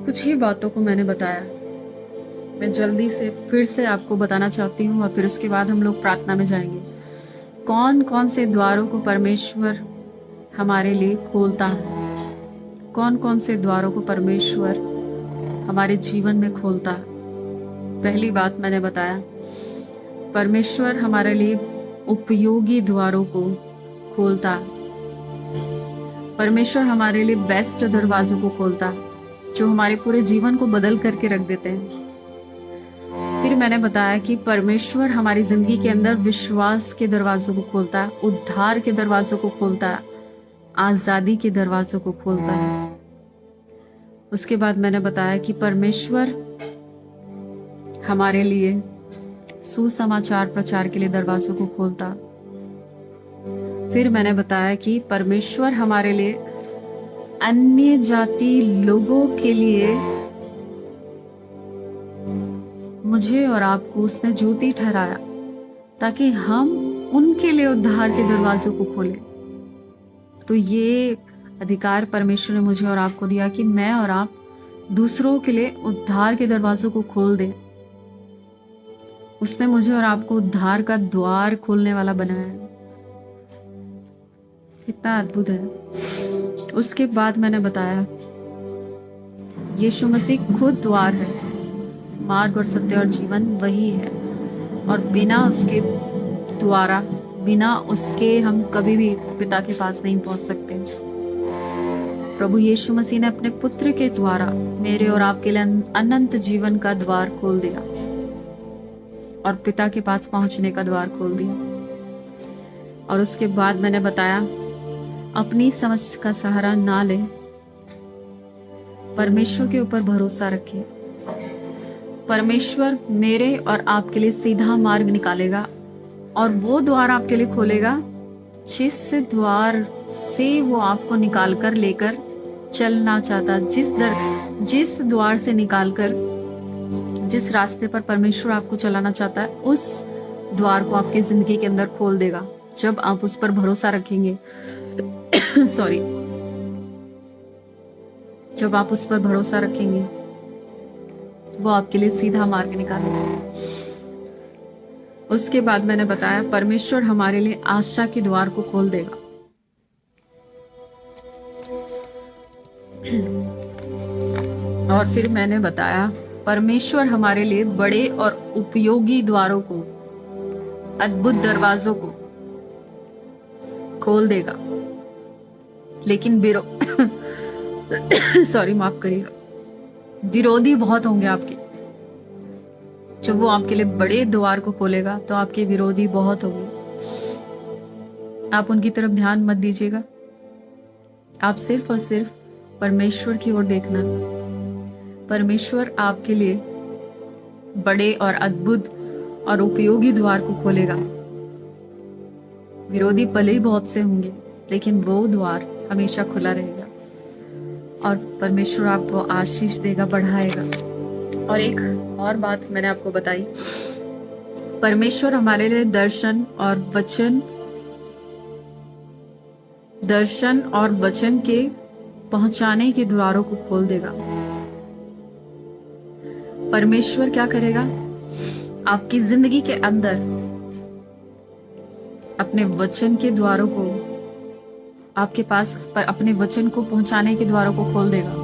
कुछ ही बातों को मैंने बताया, मैं जल्दी से फिर से आपको बताना चाहती हूँ और फिर उसके बाद हम लोग प्रार्थना में जाएंगे। कौन कौन से द्वारों को परमेश्वर हमारे लिए खोलता है, कौन कौन से द्वारों को परमेश्वर हमारे जीवन में खोलता है। पहली बात मैंने बताया, परमेश्वर हमारे लिए उपयोगी द्वारों को खोलता है। परमेश्वर हमारे लिए बेस्ट दरवाजों को खोलता है जो हमारे पूरे जीवन को बदल करके रख देते हैं। फिर मैंने बताया कि परमेश्वर हमारी जिंदगी के अंदर विश्वास के दरवाजों को खोलता है, उद्धार के दरवाजों को खोलता है, आजादी के दरवाजों को खोलता है। उसके बाद मैंने बताया कि परमेश्वर हमारे लिए सुसमाचार प्रचार के लिए दरवाजों को खोलता। फिर मैंने बताया कि परमेश्वर हमारे लिए अन्य जाति लोगों के लिए मुझे और आपको उसने ज्योति ठहराया ताकि हम उनके लिए उद्धार के दरवाजों को खोलें। तो ये अधिकार परमेश्वर ने मुझे और आपको दिया कि मैं और आप दूसरों के लिए उद्धार के दरवाजों को खोल दें। उसने मुझे और आपको उद्धार का द्वार खोलने वाला बनाया है। कितना अद्भुत है। उसके बाद मैंने बताया यीशु मसीह खुद द्वार है, मार्ग और सत्य और जीवन वही है, और बिना उसके द्वारा, बिना उसके हम कभी भी पिता के पास नहीं पहुंच सकते। प्रभु यीशु मसीह ने अपने पुत्र के द्वारा मेरे और आपके लिए अनंत जीवन का द्वार खोल दिया और पिता के पास पहुंचने का द्वार खोल दिया। और उसके बाद मैंने बताया अपनी समझ का सहारा ना ले, परमेश्वर के ऊपर भरोसा रखिए। परमेश्वर मेरे और आपके लिए सीधा मार्ग निकालेगा और वो द्वार आपके लिए खोलेगा जिस द्वार से वो आपको निकाल कर लेकर चलना चाहता, जिस द्वार से निकालकर जिस रास्ते पर परमेश्वर आपको चलाना चाहता है, उस द्वार को आपकी जिंदगी के अंदर खोल देगा जब आप उस पर भरोसा रखेंगे। सॉरी, जब आप उस पर भरोसा रखेंगे वो आपके लिए सीधा मार्ग निकालेगा। उसके बाद मैंने बताया परमेश्वर हमारे लिए आशा के द्वार को खोल देगा। और फिर मैंने बताया परमेश्वर हमारे लिए बड़े और उपयोगी द्वारों को, अद्भुत दरवाजों को खोल देगा। लेकिन सॉरी, माफ करिएगा, विरोधी बहुत होंगे आपके। जब वो आपके लिए बड़े द्वार को खोलेगा तो आपके विरोधी बहुत होंगे। आप उनकी तरफ ध्यान मत दीजिएगा, आप सिर्फ और सिर्फ परमेश्वर की ओर देखना। परमेश्वर आपके लिए बड़े और अद्भुत और उपयोगी द्वार को खोलेगा। विरोधी भले ही बहुत से होंगे लेकिन वो द्वार हमेशा खुला रहेगा और परमेश्वर आपको आशीष देगा, बढ़ाएगा। और एक और बात मैंने आपको बताई, परमेश्वर हमारे लिए दर्शन और वचन के पहुंचाने के द्वारों को खोल देगा। परमेश्वर क्या करेगा? आपकी जिंदगी के अंदर अपने वचन के द्वारों को, आपके पास अपने वचन को पहुंचाने के द्वारों को खोल देगा।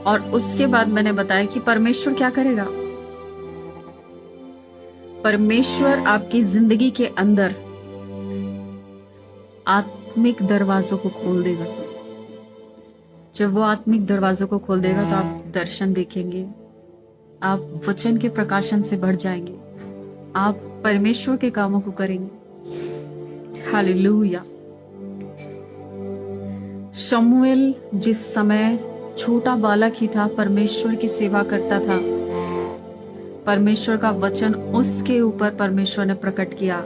और उसके बाद मैंने बताया कि परमेश्वर क्या करेगा? परमेश्वर आपकी जिंदगी के अंदर आत्मिक दरवाजों को खोल देगा। जब वो आत्मिक दरवाजों को खोल देगा तो आप दर्शन देखेंगे, आप वचन के प्रकाशन से बढ़ जाएंगे, आप परमेश्वर के कामों को करेंगे। हालेलुया। शमूएल जिस समय छोटा बालक ही था, परमेश्वर की सेवा करता था। परमेश्वर का वचन उसके ऊपर परमेश्वर ने प्रकट किया,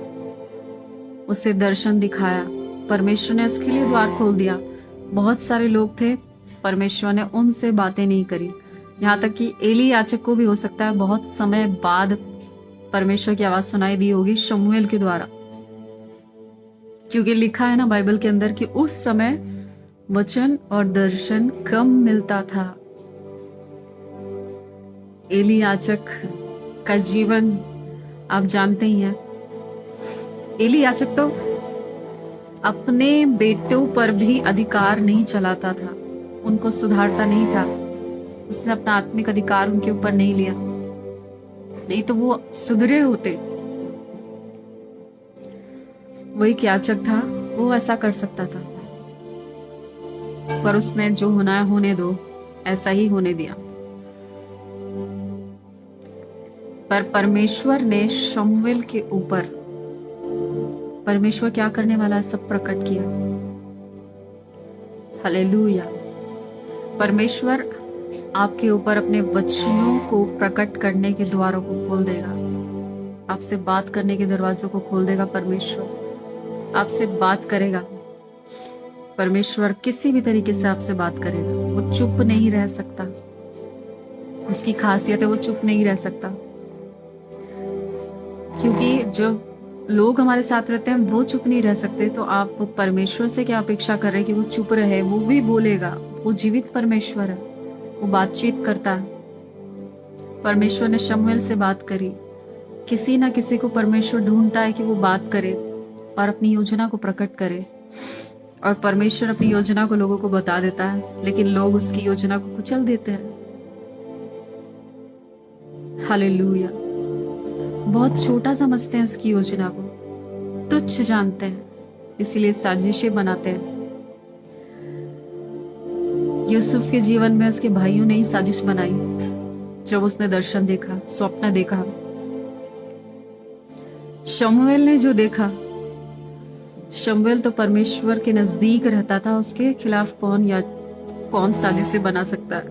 उसे दर्शन दिखाया, परमेश्वर ने उसके लिए द्वार खोल दिया। बहुत सारे लोग थे, परमेश्वर ने उनसे बातें नहीं करी। यहाँ तक कि एली याजक को भी हो सकता है बहुत समय बाद परमेश्वर की आवाज सुनाई दी होगी शमूएल के द्वारा। क्योंकि लिखा है ना बाइबल के अंदर कि उस समय वचन और दर्शन कम मिलता था। एली याजक का जीवन आप जानते ही हैं। एली याजक तो अपने बेटों पर भी अधिकार नहीं चलाता था, उनको सुधारता नहीं था। उसने अपना आत्मिक अधिकार उनके ऊपर नहीं लिया, नहीं तो वो सुधरे होते। वो एक याचक था, वो ऐसा कर सकता था, पर उसने जो होना है होने दो, ऐसा ही होने दिया। पर परमेश्वर ने शमूएल के ऊपर, परमेश्वर क्या करने वाला है सब प्रकट किया। हालेलुया। परमेश्वर आपके ऊपर अपने वचनों को प्रकट करने के द्वारों को खोल देगा, आपसे बात करने के दरवाजों को खोल देगा। परमेश्वर आपसे बात करेगा। परमेश्वर किसी भी तरीके से आपसे बात करेगा। वो चुप नहीं रह सकता, उसकी खासियत है वो चुप नहीं रह सकता। क्योंकि जब लोग हमारे साथ रहते हैं वो चुप नहीं रह सकते, तो आप परमेश्वर से क्या अपेक्षा कर रहे हैं कि वो चुप रहे? वो भी बोलेगा। वो जीवित परमेश्वर है, वो बातचीत करता है। परमेश्वर ने शमूएल से बात करी। किसी ना किसी को परमेश्वर ढूंढता है कि वो बात करे और अपनी योजना को प्रकट करे। और परमेश्वर अपनी योजना को लोगों को बता देता है, लेकिन लोग उसकी योजना को कुचल देते हैं। हालेलुया। बहुत छोटा समझते हैं उसकी योजना को, तुच्छ जानते हैं, इसीलिए साजिशें बनाते हैं। यूसुफ के जीवन में उसके भाइयों ने ही साजिश बनाई जब उसने दर्शन देखा, स्वप्न देखा। शमूएल ने जो देखा, शमूएल तो परमेश्वर के नजदीक रहता था, उसके खिलाफ कौन साजिशें बना सकता है?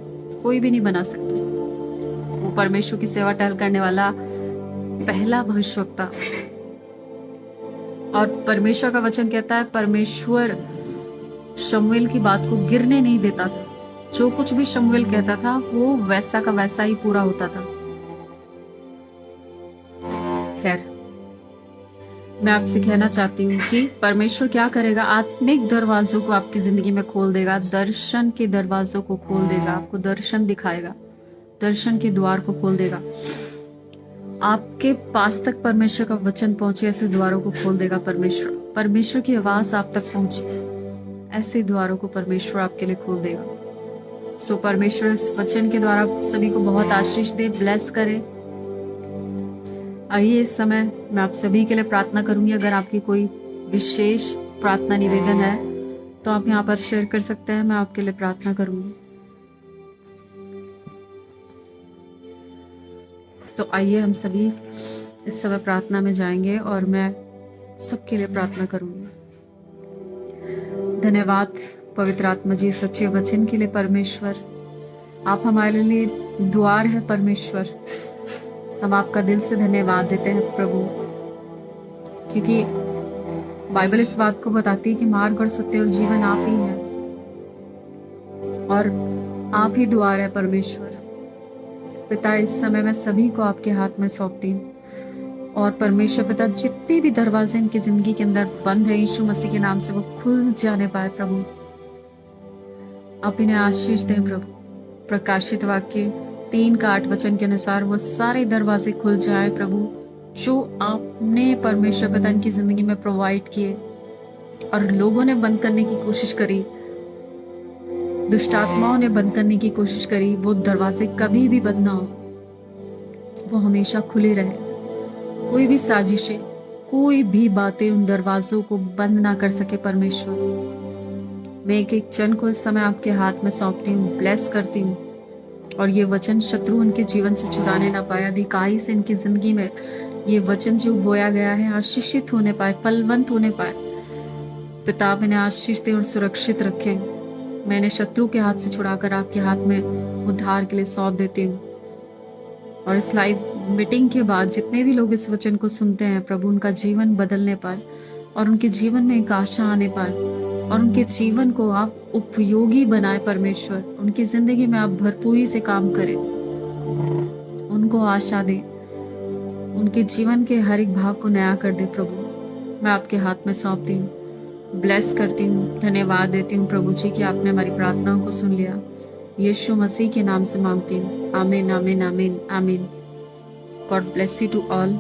कोई भी नहीं बना सकता। वो परमेश्वर की सेवा टहल करने वाला पहला भविष्यवक्ता। और परमेश्वर का वचन कहता है परमेश्वर शमूएल की बात को गिरने नहीं देता था। जो कुछ भी शमूएल कहता था वो वैसा का वैसा ही पूरा होता था। खैर, मैं आपसे कहना चाहती हूँ कि परमेश्वर क्या करेगा, आत्मिक दरवाजों को आपकी जिंदगी में खोल देगा, दर्शन के दरवाजों को खोल देगा, आपको दर्शन दिखाएगा, दर्शन के द्वार को खोल देगा। आपके पास तक परमेश्वर का वचन पहुंचे ऐसे द्वारों को खोल देगा परमेश्वर। परमेश्वर की आवाज आप तक पहुंचे ऐसे द्वारों को परमेश्वर आपके लिए खोल देगा। सो परमेश्वर इस वचन के द्वारा सभी को बहुत आशीष दे, ब्लेस करे। आइए इस समय मैं आप सभी के लिए प्रार्थना करूंगी। अगर आपकी कोई विशेष प्रार्थना निवेदन है तो आप यहाँ पर शेयर कर सकते हैं, मैं आपके लिए प्रार्थना करूंगी। तो आइए हम सभी इस समय प्रार्थना में जाएंगे और मैं सबके लिए प्रार्थना करूंगी। धन्यवाद पवित्र आत्मा जी सच्चे वचन के लिए। परमेश्वर आप हमारे लिए द्वार है। परमेश्वर हम आपका दिल से धन्यवाद देते हैं प्रभु, क्योंकि बाइबल इस बात को बताती है कि मार्ग और सत्य और जीवन आप ही हैं और आप ही द्वार है। परमेश्वर पिता, इस समय मैं सभी को आपके हाथ में सौंपती हूँ और परमेश्वर पिता जितने भी दरवाजे इनकी जिंदगी के अंदर बंद है, यीशु मसीह के नाम से वो खुल जाने पाए प्रभु। आप इन्हें आशीष दें प्रभु। प्रकाशित वाक्य 3:8 वचन के अनुसार वो सारे दरवाजे खुल जाए प्रभु, जो आपने परमेश्वर पिता इनकी जिंदगी में प्रोवाइड किए और लोगों ने बंद करने की कोशिश करी, दुष्ट आत्माओं ने बंद करने की कोशिश करी, वो दरवाजे कभी भी बंद ना हो, वो हमेशा खुले रहे। कोई भी साजिशें, कोई भी बातें उन दरवाजों को बंद ना कर सके। परमेश्वर मैं एक एक जन को इस समय आपके हाथ में सौंपती हूँ, ब्लेस करती हूँ और ये वचन शत्रु उनके जीवन से चुराने ना पाए। अधिकाई से इनकी जिंदगी में ये वचन जो बोया गया है आशीषित होने पाए, फलवंत होने पाए। पिता इन्हें आशीष दे और सुरक्षित रखे। मैंने शत्रु के हाथ से छुड़ाकर आपके हाथ में उद्धार के लिए सौंप देती हूँ। और इस लाइव मीटिंग के बाद जितने भी लोग इस वचन को सुनते हैं प्रभु, उनका जीवन बदलने पाए और उनके जीवन में एक आशा आने पाए और उनके जीवन को आप उपयोगी बनाए। परमेश्वर उनकी जिंदगी में आप भरपूरी से काम करें, उनको आशा दे, उनके जीवन के हर एक भाग को नया कर दे। प्रभु मैं आपके हाथ में सौंपती हूँ ब्लेस करती हूँ, धन्यवाद देती हूँ प्रभु जी कि आपने हमारी प्रार्थनाओं को सुन लिया। यीशु मसीह के नाम से मांगती हूँ, आमीन आमीन आमीन आमीन। God bless you to all.